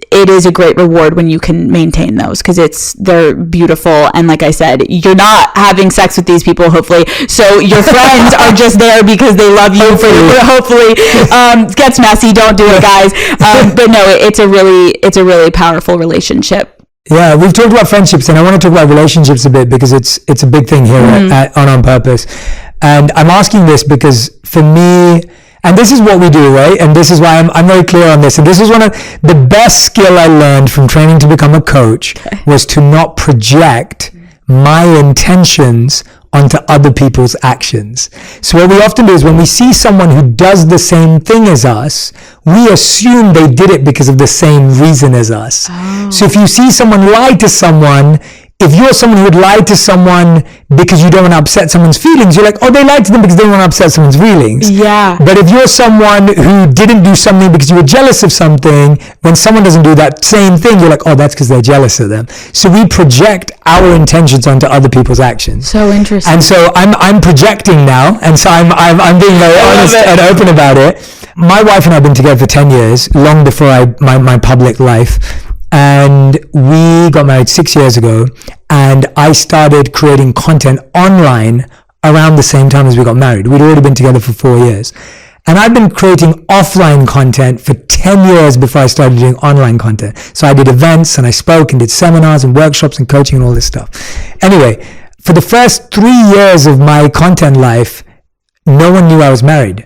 it is a great reward when you can maintain those, because they're beautiful. And like I said, you're not having sex with these people, hopefully. So your friends are just there because they love you. Hopefully. It gets messy. Don't do it, guys. But no, it's a really powerful relationship. Yeah, we've talked about friendships, and I want to talk about relationships a bit, because it's a big thing here on Purpose. And I'm asking this because for me, and this is what we do, right? And this is why I'm very clear on this. And this is one of the best skill I learned from training to become a coach, was to not project my intentions onto other people's actions. So what we often do is, when we see someone who does the same thing as us, we assume they did it because of the same reason as us. Oh. So if you see someone lie to someone, if you're someone who would lie to someone because you don't want to upset someone's feelings, you're like, oh, they lied to them because they don't want to upset someone's feelings. Yeah. But if you're someone who didn't do something because you were jealous of something, when someone doesn't do that same thing, you're like, oh, that's because they're jealous of them. So we project our intentions onto other people's actions. So interesting. And so I'm projecting now, and so I'm being very honest and open about it. My wife and I have been together for 10 years, long before my public life. And we got married 6 years ago, and I started creating content online around the same time as we got married. We'd already been together for 4 years. And I've been creating offline content for 10 years before I started doing online content. So I did events, and I spoke and did seminars and workshops and coaching and all this stuff. Anyway, for the first 3 years of my content life, no one knew I was married.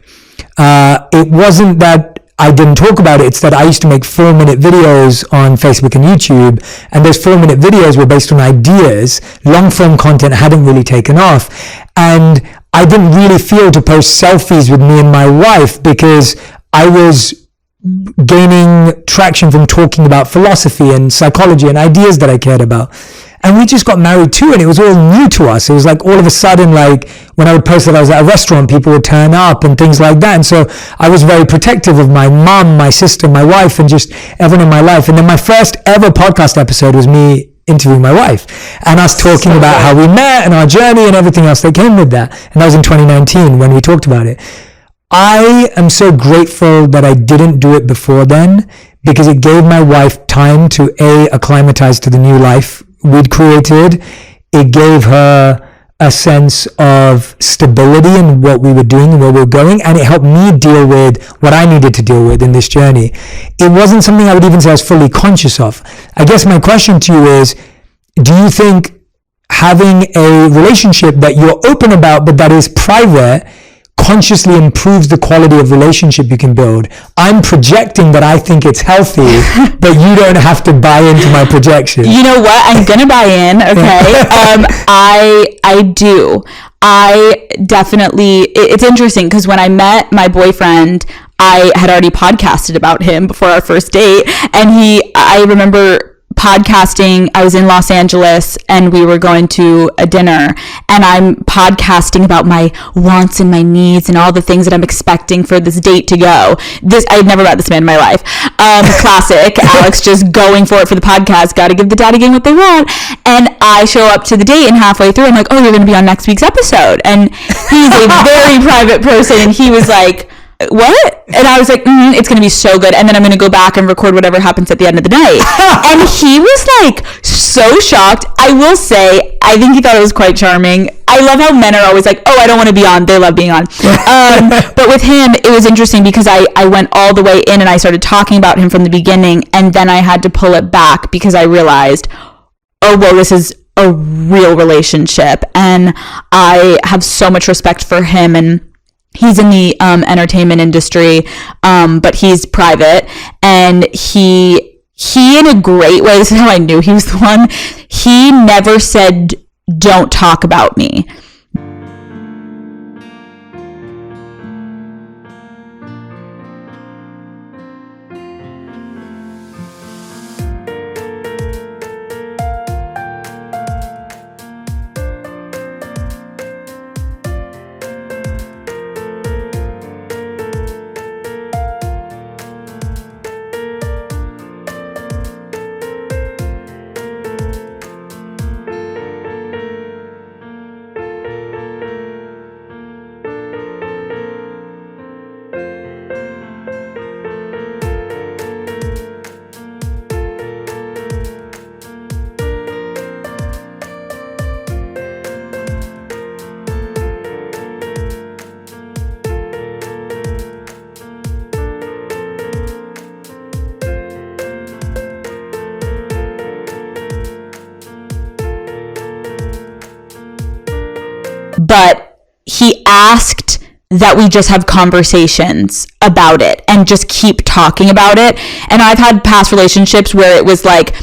It wasn't that I didn't talk about it. It's that I used to make 4-minute videos on Facebook and YouTube, and those 4-minute videos were based on ideas. Long-form content hadn't really taken off, and I didn't really feel to post selfies with me and my wife, because I was gaining traction from talking about philosophy and psychology and ideas that I cared about. And we just got married too, and it was all new to us. It was like all of a sudden, like when I would post that I was at a restaurant, people would turn up and things like that. And so I was very protective of my mom, my sister, my wife, and just everyone in my life. And then my first ever podcast episode was me interviewing my wife and us talking about how we met and our journey and everything else that came with that. And that was in 2019 when we talked about it. I am so grateful that I didn't do it before then, because it gave my wife time to acclimatize to the new life we'd created. It gave her a sense of stability in what we were doing and where we were going, and it helped me deal with what I needed to deal with in this journey. It wasn't something I would even say I was fully conscious of. I guess my question to you is, do you think having a relationship that you're open about but that is private consciously improves the quality of relationship you can build. I'm projecting that I think it's healthy, but you don't have to buy into my projection. You know what? I'm gonna buy in. Okay. I do. I definitely. It's interesting because when I met my boyfriend, I had already podcasted about him before our first date, and I remember podcasting. I was in Los Angeles and we were going to a dinner, and I'm podcasting about my wants and my needs and all the things that I'm expecting for this date to go. I'd never met this man in my life. Classic Alex, just going for it for the podcast. Got to give the daddy gang what they want. And I show up to the date, and halfway through I'm like, oh, you're going to be on next week's episode. And he's a very private person, and he was like, what? And I was like, it's going to be so good. And then I'm going to go back and record whatever happens at the end of the night. And he was like so shocked. I will say, I think he thought it was quite charming. I love how men are always like, oh, I don't want to be on. They love being on. But with him, it was interesting because I went all the way in and I started talking about him from the beginning. And then I had to pull it back because I realized, oh, whoa, this is a real relationship. And I have so much respect for him, and he's in the entertainment industry, but he's private, and he in a great way, this is how I knew he was the one, he never said, don't talk about me. But he asked that we just have conversations about it and just keep talking about it. And I've had past relationships where it was like,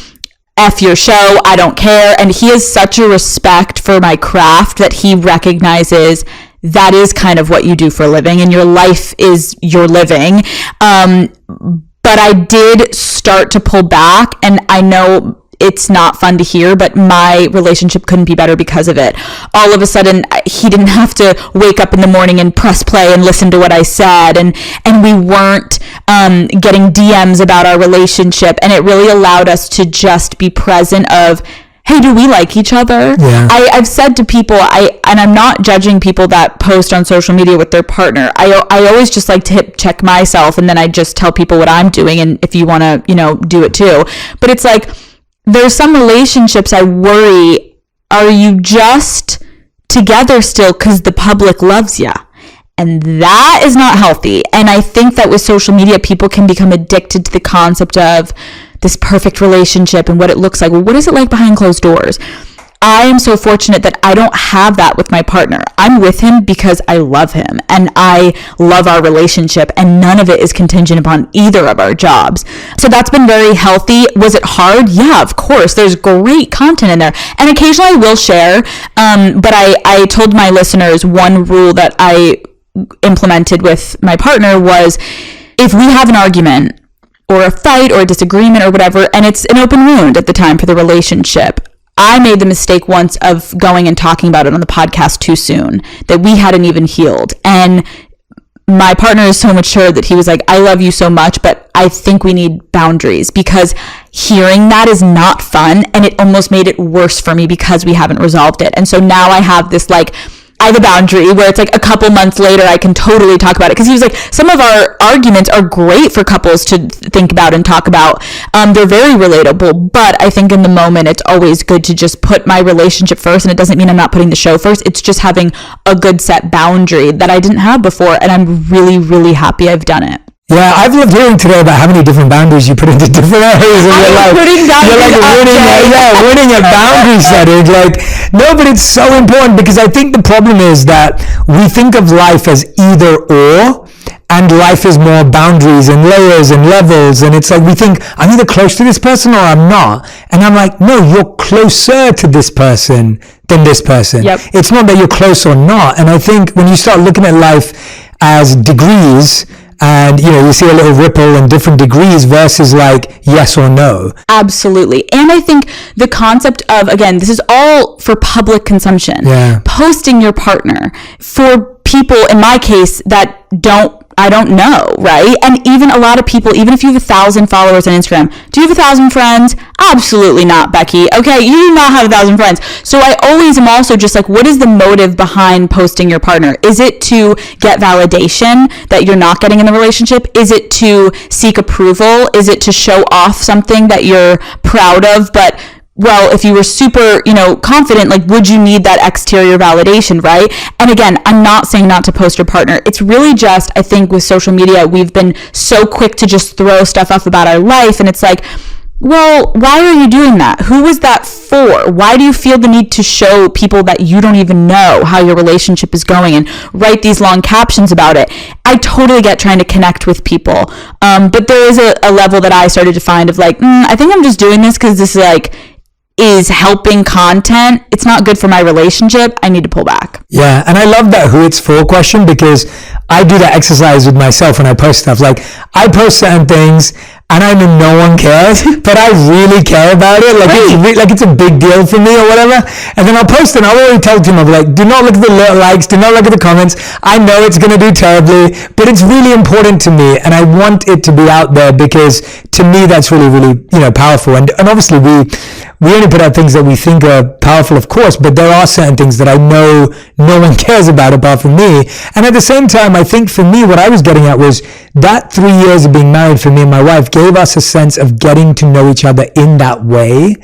F your show, I don't care. And he has such a respect for my craft that he recognizes that is kind of what you do for a living, and your life is your living. But I did start to pull back, and I know it's not fun to hear, but my relationship couldn't be better because of it. All of a sudden, he didn't have to wake up in the morning and press play and listen to what I said. And we weren't getting DMs about our relationship. And it really allowed us to just be present of, hey, do we like each other? Yeah. I've said to people, and I'm not judging people that post on social media with their partner. I always just like to check myself, and then I just tell people what I'm doing. And if you want to, do it too. But it's like, there's some relationships I worry, are you just together still because the public loves you? And that is not healthy. And I think that with social media, people can become addicted to the concept of this perfect relationship and what it looks like. Well, what is it like behind closed doors? I am so fortunate that I don't have that with my partner. I'm with him because I love him and I love our relationship, and none of it is contingent upon either of our jobs. So that's been very healthy. Was it hard? Yeah, of course. There's great content in there. And occasionally I will share, but I told my listeners one rule that I implemented with my partner was, if we have an argument or a fight or a disagreement or whatever, and it's an open wound at the time for the relationship, I made the mistake once of going and talking about it on the podcast too soon, that we hadn't even healed. And my partner is so mature that he was like, I love you so much, but I think we need boundaries, because hearing that is not fun. And it almost made it worse for me because we haven't resolved it. And so now I have this I have a boundary where it's like a couple months later, I can totally talk about it. Because he was like, some of our arguments are great for couples to think about and talk about. They're very relatable. But I think in the moment, it's always good to just put my relationship first. And it doesn't mean I'm not putting the show first. It's just having a good set boundary that I didn't have before. And I'm really, really happy I've done it. Yeah, I've loved hearing today about how many different boundaries you put into different areas of your life. You're winning at boundary setting. Like, no, but it's so important, because I think the problem is that we think of life as either or, and life is more boundaries and layers and levels. And it's like, we think, I'm either close to this person or I'm not. And I'm like, no, you're closer to this person than this person. Yep. It's not that you're close or not. And I think when you start looking at life as degrees, and you see a little ripple in different degrees versus like yes or no. Absolutely. And I think the concept of, again, this is all for public consumption. Yeah. Posting your partner for people, in my case, that I don't know, right? And even a lot of people, even if you have 1,000 followers on Instagram, do you have 1,000 friends? Absolutely not, Becky. Okay, you do not have 1,000 friends. So I always am also just like, what is the motive behind posting your partner? Is it to get validation that you're not getting in the relationship? Is it to seek approval? Is it to show off something that you're proud of, but well, if you were super, confident, like, would you need that exterior validation, right? And again, I'm not saying not to post your partner. It's really just, I think with social media, we've been so quick to just throw stuff up about our life. And it's like, well, why are you doing that? Who was that for? Why do you feel the need to show people that you don't even know how your relationship is going and write these long captions about it? I totally get trying to connect with people. But there is a level that I started to find of like, I think I'm just doing this because this is helping content. It's not good for my relationship. I need to pull back. Yeah, and I love that who it's for question, because I do that exercise with myself when I post stuff. Like, I post certain things and I know no one cares, but I really care about it. Like, it's a big deal for me or whatever. And then I'll post it and I'll already tell Tim, I'll be like, do not look at the likes, do not look at the comments. I know it's going to do terribly, but it's really important to me. And I want it to be out there, because to me, that's really, really, powerful. And obviously we only put out things that we think are powerful, of course, but there are certain things that I know no one cares about apart from me. And at the same time, I think for me, what I was getting at was that 3 years of being married for me and my wife gave us a sense of getting to know each other in that way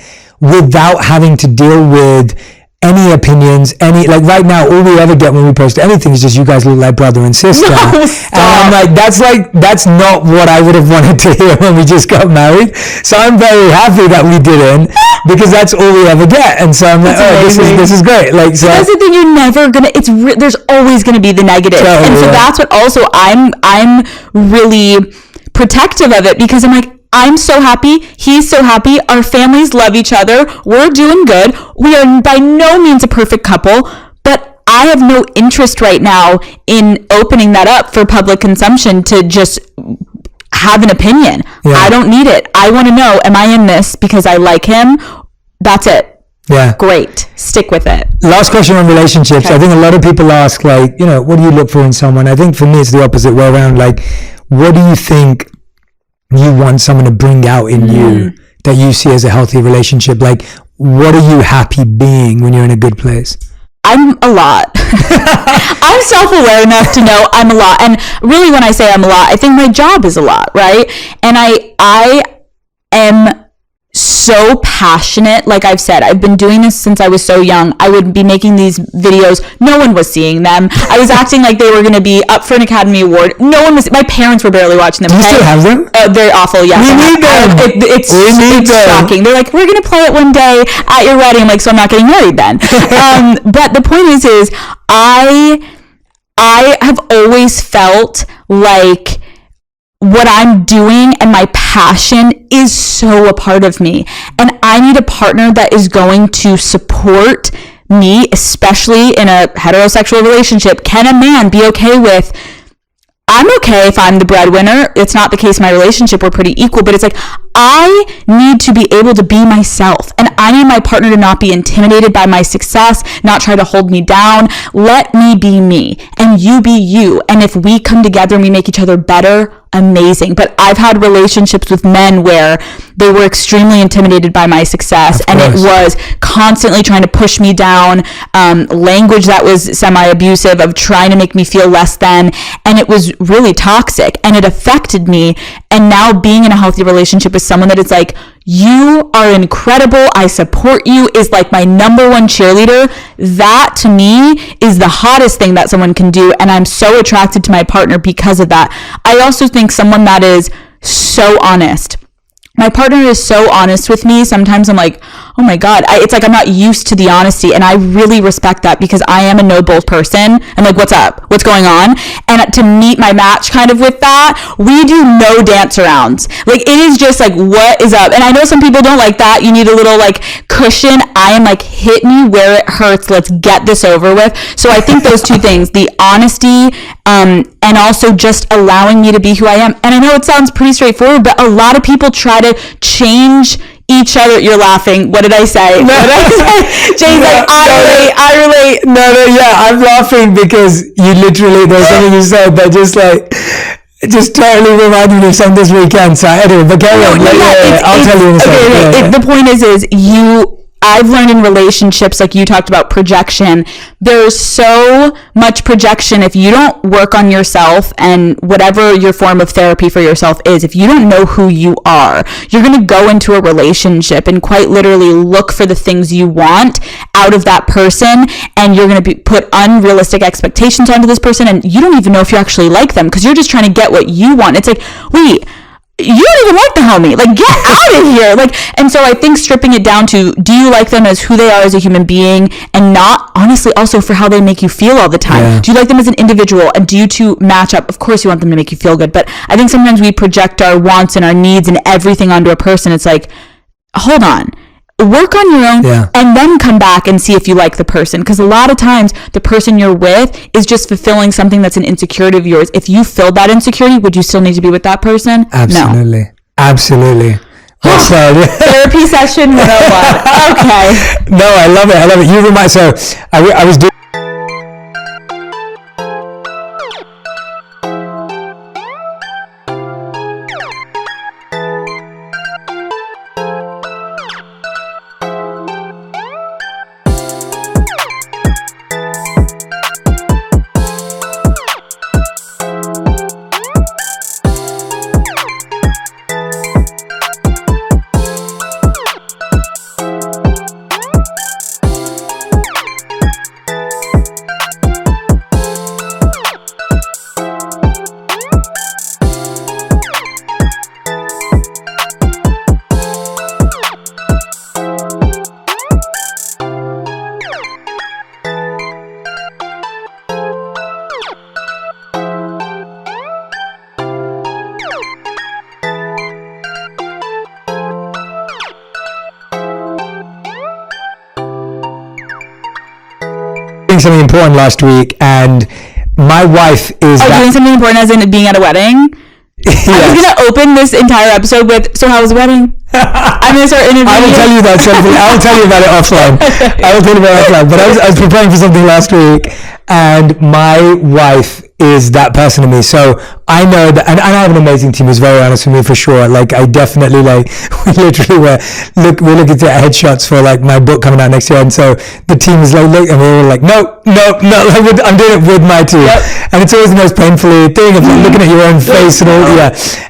without having to deal with any opinions, like right now, all we ever get when we post anything is just, you guys look like brother and sister. No, and I'm like, that's not what I would have wanted to hear when we just got married. So I'm very happy that we didn't, because that's all we ever get. And so I'm like, this is great. Like, so that's the thing, you're never gonna, there's always gonna be the negative. Totally, and so that's what also I'm really protective of it, because I'm like, I'm so happy. He's so happy. Our families love each other. We're doing good. We are by no means a perfect couple, but I have no interest right now in opening that up for public consumption to just have an opinion. Yeah. I don't need it. I want to know, am I in this because I like him? That's it. Yeah. Great. Stick with it. Last question on relationships. Okay. I think a lot of people ask, like, what do you look for in someone? I think for me, it's the opposite way around. Like, what do you think you want someone to bring out in you that you see as a healthy relationship? Like, what are you happy being when you're in a good place? I'm a lot. I'm self-aware enough to know I'm a lot. And really, when I say I'm a lot, I think my job is a lot, right? And I am so passionate. Like I've said, I've been doing this since I was so young. I would be making these videos. No one was seeing them. I was acting like they were going to be up for an Academy Award. No one was. My parents were barely watching them. Do you still have them? They're awful. Yeah. We need them. It's shocking. They're like, we're going to play it one day at your wedding. I'm like, so I'm not getting married then. But the point is I have always felt like what I'm doing and my passion is so a part of me. And I need a partner that is going to support me, especially in a heterosexual relationship. Can a man be okay with, I'm okay if I'm the breadwinner. It's not the case in my relationship. We're pretty equal, but it's like, I need to be able to be myself, and I need my partner to not be intimidated by my success, not try to hold me down. Let me be me and you be you. And if we come together and we make each other better, amazing. But I've had relationships with men where they were extremely intimidated by my success, and it was constantly trying to push me down, language that was semi-abusive, of trying to make me feel less than, and it was really toxic, and it affected me. And now being in a healthy relationship with someone that it's like, you are incredible, I support you, is like my number one cheerleader. That to me is the hottest thing that someone can do. And I'm so attracted to my partner because of that. I also think someone that is so honest. My partner is so honest with me. Sometimes I'm like, oh my God, it's like I'm not used to the honesty. And I really respect that because I am a no bull person. I'm like, what's up? What's going on? And to meet my match kind of with that, we do no dance arounds. Like, it is just like, what is up? And I know some people don't like that. You need a little like cushion. I am like, hit me where it hurts. Let's get this over with. So I think those two things, the honesty, and also just allowing me to be who I am. And I know it sounds pretty straightforward, but a lot of people try to change each other. You're laughing. What did I say? No. What did I say? Jay's like, I relate. No, yeah, I'm laughing because you literally, there's something you said that just totally reminded me of something this weekend. So anyway, but carry on. I'll tell you in a second. The point is I've learned in relationships, like you talked about projection, there's so much projection. If you don't work on yourself and whatever your form of therapy for yourself is, if you don't know who you are, you're going to go into a relationship and quite literally look for the things you want out of that person. And you're going to put unrealistic expectations onto this person. And you don't even know if you actually like them because you're just trying to get what you want. It's like, wait, you don't even like the homie. Like, get out of here. Like, and so I think stripping it down to, do you like them as who they are as a human being, and not honestly also for how they make you feel all the time? Yeah. Do you like them as an individual, and do you two match up? Of course you want them to make you feel good, but I think sometimes we project our wants and our needs and everything onto a person. It's like, hold on. Work on your own, and then come back and see if you like the person. Because a lot of times the person you're with is just fulfilling something that's an insecurity of yours. If you filled that insecurity, would you still need to be with that person? Absolutely. No. Absolutely. Well said. Therapy session 101. Okay. No, I love it. You remind, so I was doing something important last week, and my wife is doing something important as in being at a wedding. Yes. I was gonna open this entire episode with, so how was the wedding? I'm gonna start interviewing. I will tell you that something. I will tell you about it offline. I will tell you about it offline. But I was preparing for something last week, and my wife is that person to me. So I know that, and I have an amazing team who's very honest with me for sure. Like, I definitely, like, we're looking at headshots for like my book coming out next year, and so the team is like, look, and we were like, no, like, I'm doing it with my team, and it's always the most painfully thing of like, looking at your own face and all,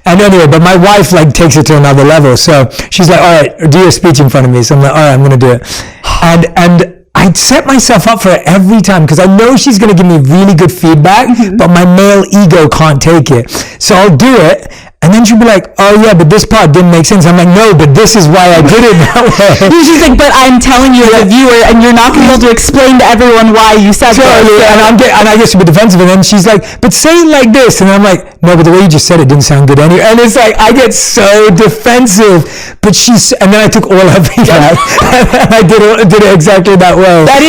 And anyway, but my wife like takes it to another level. So she's like, all right, do your speech in front of me. So I'm like, all right, I'm gonna do it, and I'd set myself up for it every time because I know she's going to give me really good feedback, but my male ego can't take it. So I'll do it, and then she'll be like, oh yeah, but this part didn't make sense. I'm like, no, but this is why I did it that way. She's like, but I'm telling you as a viewer, and you're not going to be able to explain to everyone why you said that. And I get super defensive, and then she's like, but say it like this. And I'm like, no, but the way you just said it didn't sound good anyway. And it's like, I get so defensive, but and then I took all her feedback, and I did it exactly that way. That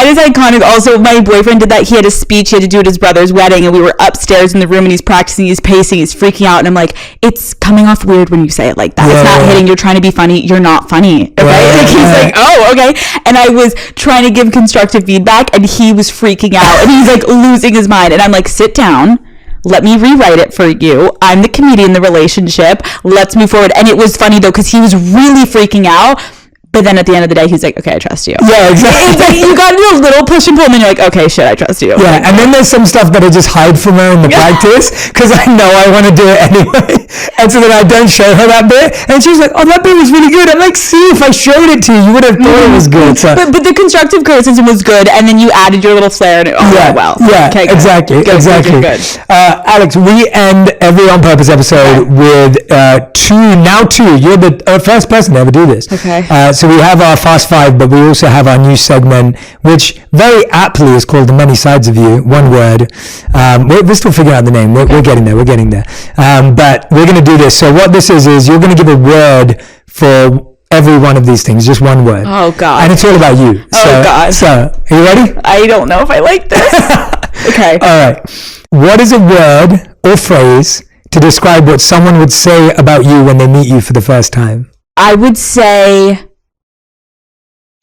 is iconic. Also, my boyfriend did that. He had a speech he had to do at his brother's wedding, and we were upstairs in the room, and he's practicing, he's pacing, he's freaking out, and I'm like, it's coming off weird when you say it like that. It's not hitting. You're trying to be funny. You're not funny. Okay? He's like, oh, okay. And I was trying to give constructive feedback, and he was freaking out, and he's like losing his mind. And I'm like, sit down. Let me rewrite it for you. I'm the comedian in the relationship. Let's move forward. And it was funny though, because he was really freaking out. But then at the end of the day, he's like, okay, I trust you. Yeah, exactly. It's like you got to do a little push and pull, and then you're like, okay, shit, I trust you. Yeah, and then there's some stuff that I just hide from her in the practice because I know I want to do it anyway. And so then I don't show her that bit. And she's like, oh, that bit was really good. I'm like, see, if I showed it to you, you would have thought it was good. So. But the constructive criticism was good, and then you added your little flair, and okay, exactly. Good. Alex, we end every On Purpose episode with two. You're the first person to ever do this. Okay. So we have our Fast Five, but we also have our new segment, which very aptly is called The Many Sides of You, one word. We're still figuring out the name. We're getting there. But we're going to do this. So what this is you're going to give a word for every one of these things, just one word. Oh, God. And it's all about you. God. So, are you ready? I don't know if I like this. Okay. All right. What is a word or phrase to describe what someone would say about you when they meet you for the first time? I would say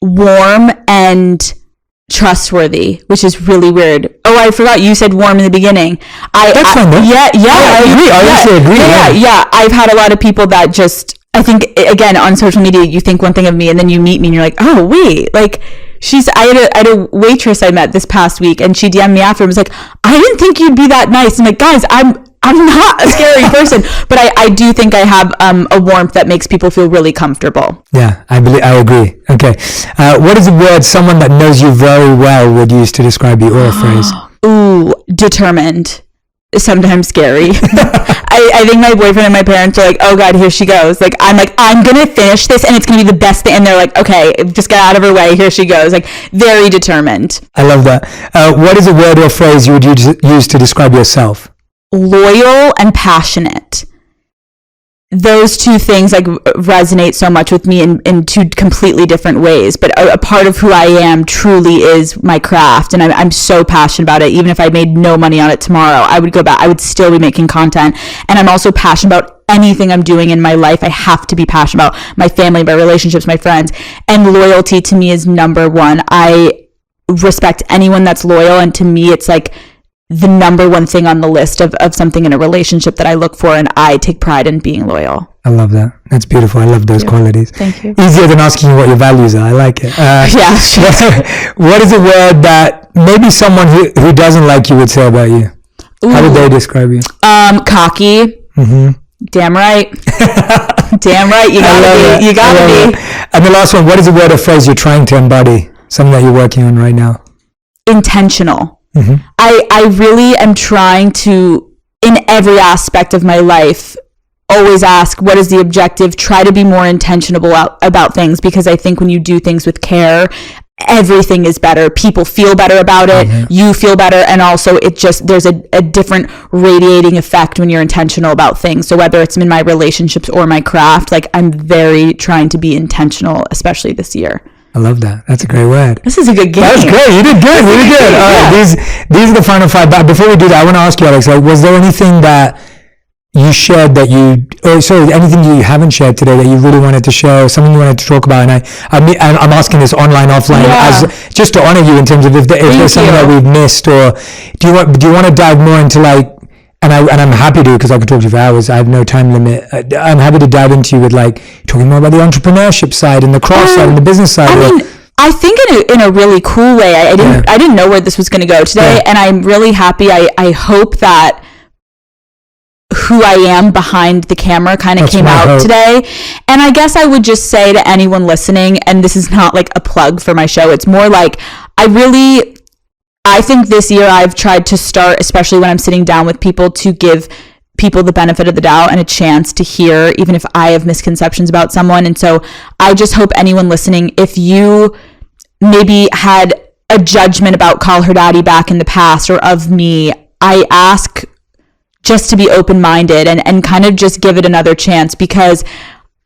warm and trustworthy, which is really weird. Oh, I forgot you said warm in the beginning. That's fine, though. Yeah. I agree. I also agree. Yeah. I've had a lot of people that just, I think, again, on social media, you think one thing of me and then you meet me and you're like, oh, wait, like, I had a waitress I met this past week and she DM'd me after and was like, I didn't think you'd be that nice. I'm like, guys, I'm not a scary person, but I do think I have a warmth that makes people feel really comfortable. Yeah, I agree. Okay. What is a word someone that knows you very well would use to describe you, or a phrase? Ooh, determined. Sometimes scary. I think my boyfriend and my parents are like, oh God, here she goes. I'm going to finish this and it's going to be the best thing. And they're like, okay, just get out of her way. Here she goes. Like, very determined. I love that. What is a word or phrase you would use to describe yourself? Loyal and passionate. Those two things resonate so much with me in two completely different ways. But a part of who I am truly is my craft, and I'm so passionate about it. Even if I made no money on it tomorrow, I would go back. I would still be making content, and I'm also passionate about anything I'm doing in my life. I have to be passionate about my family, my relationships, my friends, and loyalty to me is number one. I respect anyone that's loyal, and to me, it's like the number one thing on the list of something in a relationship that I look for, and I take pride in being loyal. I love that. That's beautiful. I love those qualities. Thank you. Easier than asking you what your values are. I like it. Yeah. What is a word that maybe someone who doesn't like you would say about you? Ooh. How would they describe you? Cocky. Mm-hmm. Damn right. Damn right. You gotta be. And the last one, what is a word or phrase you're trying to embody? Something that you're working on right now? Intentional. Mm-hmm. I really am trying to, in every aspect of my life, always ask, what is the objective? Try to be more intentional about things, because I think when you do things with care, everything is better. People feel better about it. Mm-hmm. You feel better. And also there's a different radiating effect when you're intentional about things. So whether it's in my relationships or my craft, I'm very trying to be intentional, especially this year. I love that. That's a great word. This is a good game. That's great. You did good. All right. These are the final five. But before we do that, I want to ask you, Alex, was there anything that you shared anything you haven't shared today that you really wanted to share, or something you wanted to talk about? And I'm asking this online, offline, as just to honor you in terms of if there's something that we've missed, or do you want to dive more into and I'm happy to, because I could talk to you for hours. I have no time limit. I'm happy to dive into you with talking more about the entrepreneurship side and the craft side and the business side. I think in a really cool way. I didn't know where this was going to go today, and I'm really happy. I hope that who I am behind the camera kind of came out today. And I guess I would just say to anyone listening, and this is not a plug for my show, it's more I think this year I've tried to start, especially when I'm sitting down with people, to give people the benefit of the doubt and a chance to hear, even if I have misconceptions about someone. And so I just hope anyone listening, if you maybe had a judgment about Call Her Daddy back in the past or of me, I ask just to be open-minded and kind of just give it another chance, because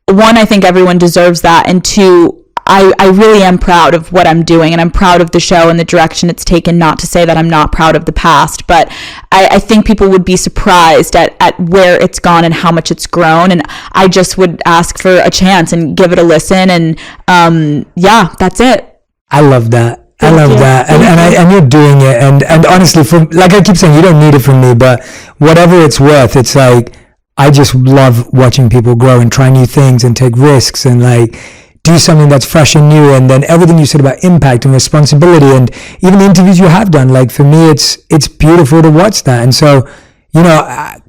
one, I think everyone deserves that, and two, I really am proud of what I'm doing, and I'm proud of the show and the direction it's taken. Not to say that I'm not proud of the past, but I think people would be surprised at where it's gone and how much it's grown. And I just would ask for a chance and give it a listen. And that's it. I love that. I love that. And you're doing it. And honestly, I keep saying, you don't need it from me, but whatever it's worth, it's I just love watching people grow and try new things and take risks and do something that's fresh and new. And then everything you said about impact and responsibility, and even the interviews you have done, like for me, it's beautiful to watch that. And so,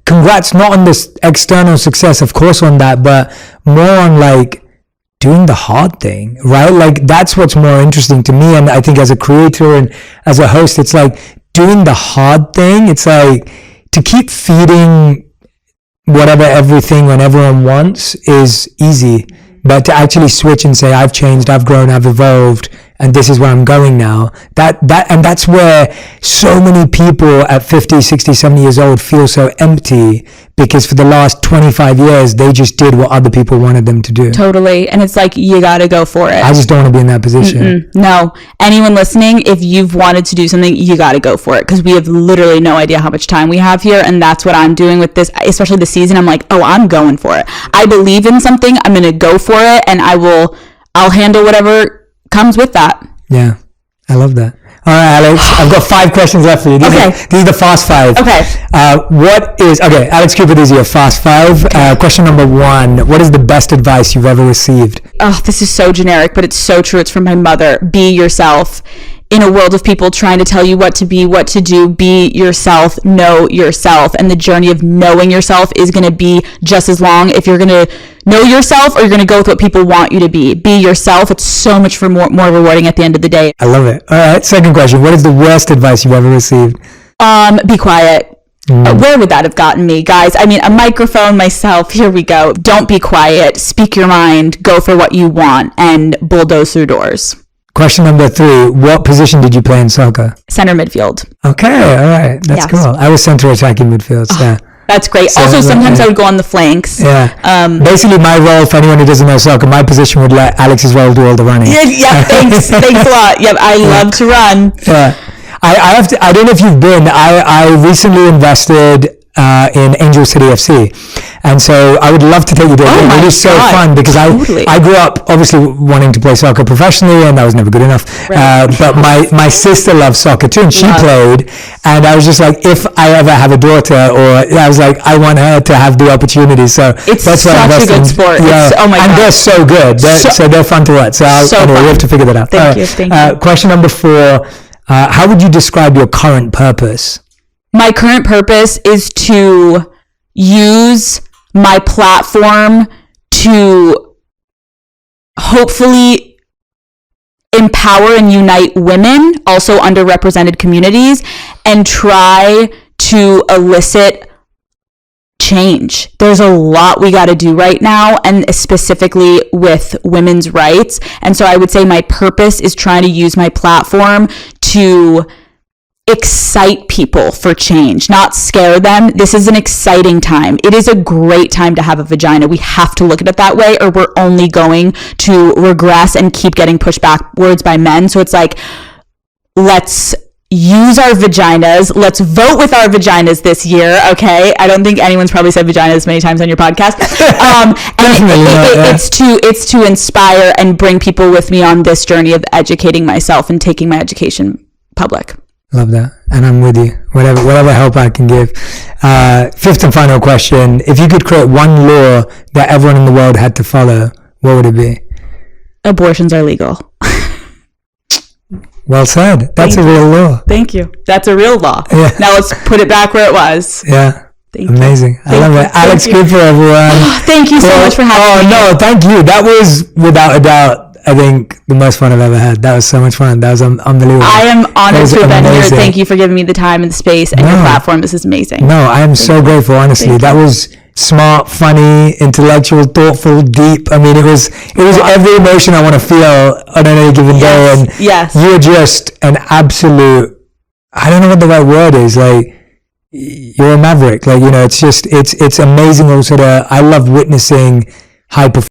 congrats, not on this external success, of course, on that, but more on like doing the hard thing, right? Like that's what's more interesting to me. And I think as a creator and as a host, it's like doing the hard thing. It's like to keep feeding whatever everything when everyone wants is easy, but to actually switch and say, I've changed, I've grown, I've evolved, and this is where I'm going now. That's where so many people at 50, 60, 70 years old feel so empty, because for the last 25 years, they just did what other people wanted them to do. Totally. And it's like, you got to go for it. I just don't want to be in that position. No. Anyone listening, if you've wanted to do something, you got to go for it, because we have literally no idea how much time we have here. And that's what I'm doing with this, especially this season. I'm like, I'm going for it. I believe in something. I'm going to go for it, and I'll handle whatever comes with that. Yeah, I love that. All right, Alex, I've got 5 questions left for you. These are the fast 5. Okay. Alex Cooper, these are your fast 5. Question number 1, what is the best advice you've ever received? Oh, this is so generic, but it's so true. It's from my mother. Be yourself. In a world of people trying to tell you what to be, what to do, be yourself, know yourself. And the journey of knowing yourself is going to be just as long if you're going to know yourself or you're going to go with what people want you to be. Be yourself. It's so much more rewarding at the end of the day. I love it. All right. Second question. What is the worst advice you've ever received? Be quiet. Where would that have gotten me, guys? I mean, a microphone, myself, here we go. Don't be quiet. Speak your mind. Go for what you want and bulldoze through doors. Question number 3, what position did you play in soccer? Center midfield. Okay, all right. That's cool. I was center attacking midfield, so. That's great. Also, sometimes I would go on the flanks. Yeah. Basically, my role, for anyone who doesn't know soccer, my position would let Alex's role do all the running. Yeah, thanks a lot. Yep, I love to run. Yeah. I don't know if you've been, I recently invested in Angel City FC. And so I would love to take you there. It was so fun because I grew up obviously wanting to play soccer professionally, and that was never good enough. Right. But my sister loves soccer too, and she played. And I was just like, if I ever have a daughter, I was like, I want her to have the opportunity. So it's that's such a good sport. Yeah. Oh my God. And they're so good. They're fun to watch. So anyway, we have to figure that out. Thank you. Question number 4, how would you describe your current purpose? My current purpose is to use my platform to hopefully empower and unite women, also underrepresented communities, and try to elicit change. There's a lot we got to do right now, and specifically with women's rights. And so I would say my purpose is trying to use my platform to excite people for change, not scare them. This is an exciting time. It is a great time to have a vagina. We have to look at it that way, or we're only going to regress and keep getting pushed backwards by men. So it's like, let's use our vaginas. Let's vote with our vaginas this year. Okay. I don't think anyone's probably said vagina this many times on your podcast. It's to inspire and bring people with me on this journey of educating myself and taking my education public. Love that. And I'm with you. Whatever help I can give. 5th and final question. If you could create one law that everyone in the world had to follow, what would it be? Abortions are legal. Well said. That's a real law. Thank you. That's a real law. Yeah. Now let's put it back where it was. Yeah. Amazing. I love it. Alex Cooper, everyone. Thank you so much for having me. Oh, no, thank you. That was, without a doubt, I think the most fun I've ever had. That was so much fun. That was unbelievable. I am honored to have been here. Thank you for giving me the time and the space and your platform. This is amazing. No, I am so grateful, honestly. That was smart, funny, intellectual, thoughtful, deep. I mean, it was every emotion I want to feel on any given day. And you are just an absolute, I don't know what the right word is, like, you're a maverick. Like, it's just, it's amazing also I love witnessing high performance.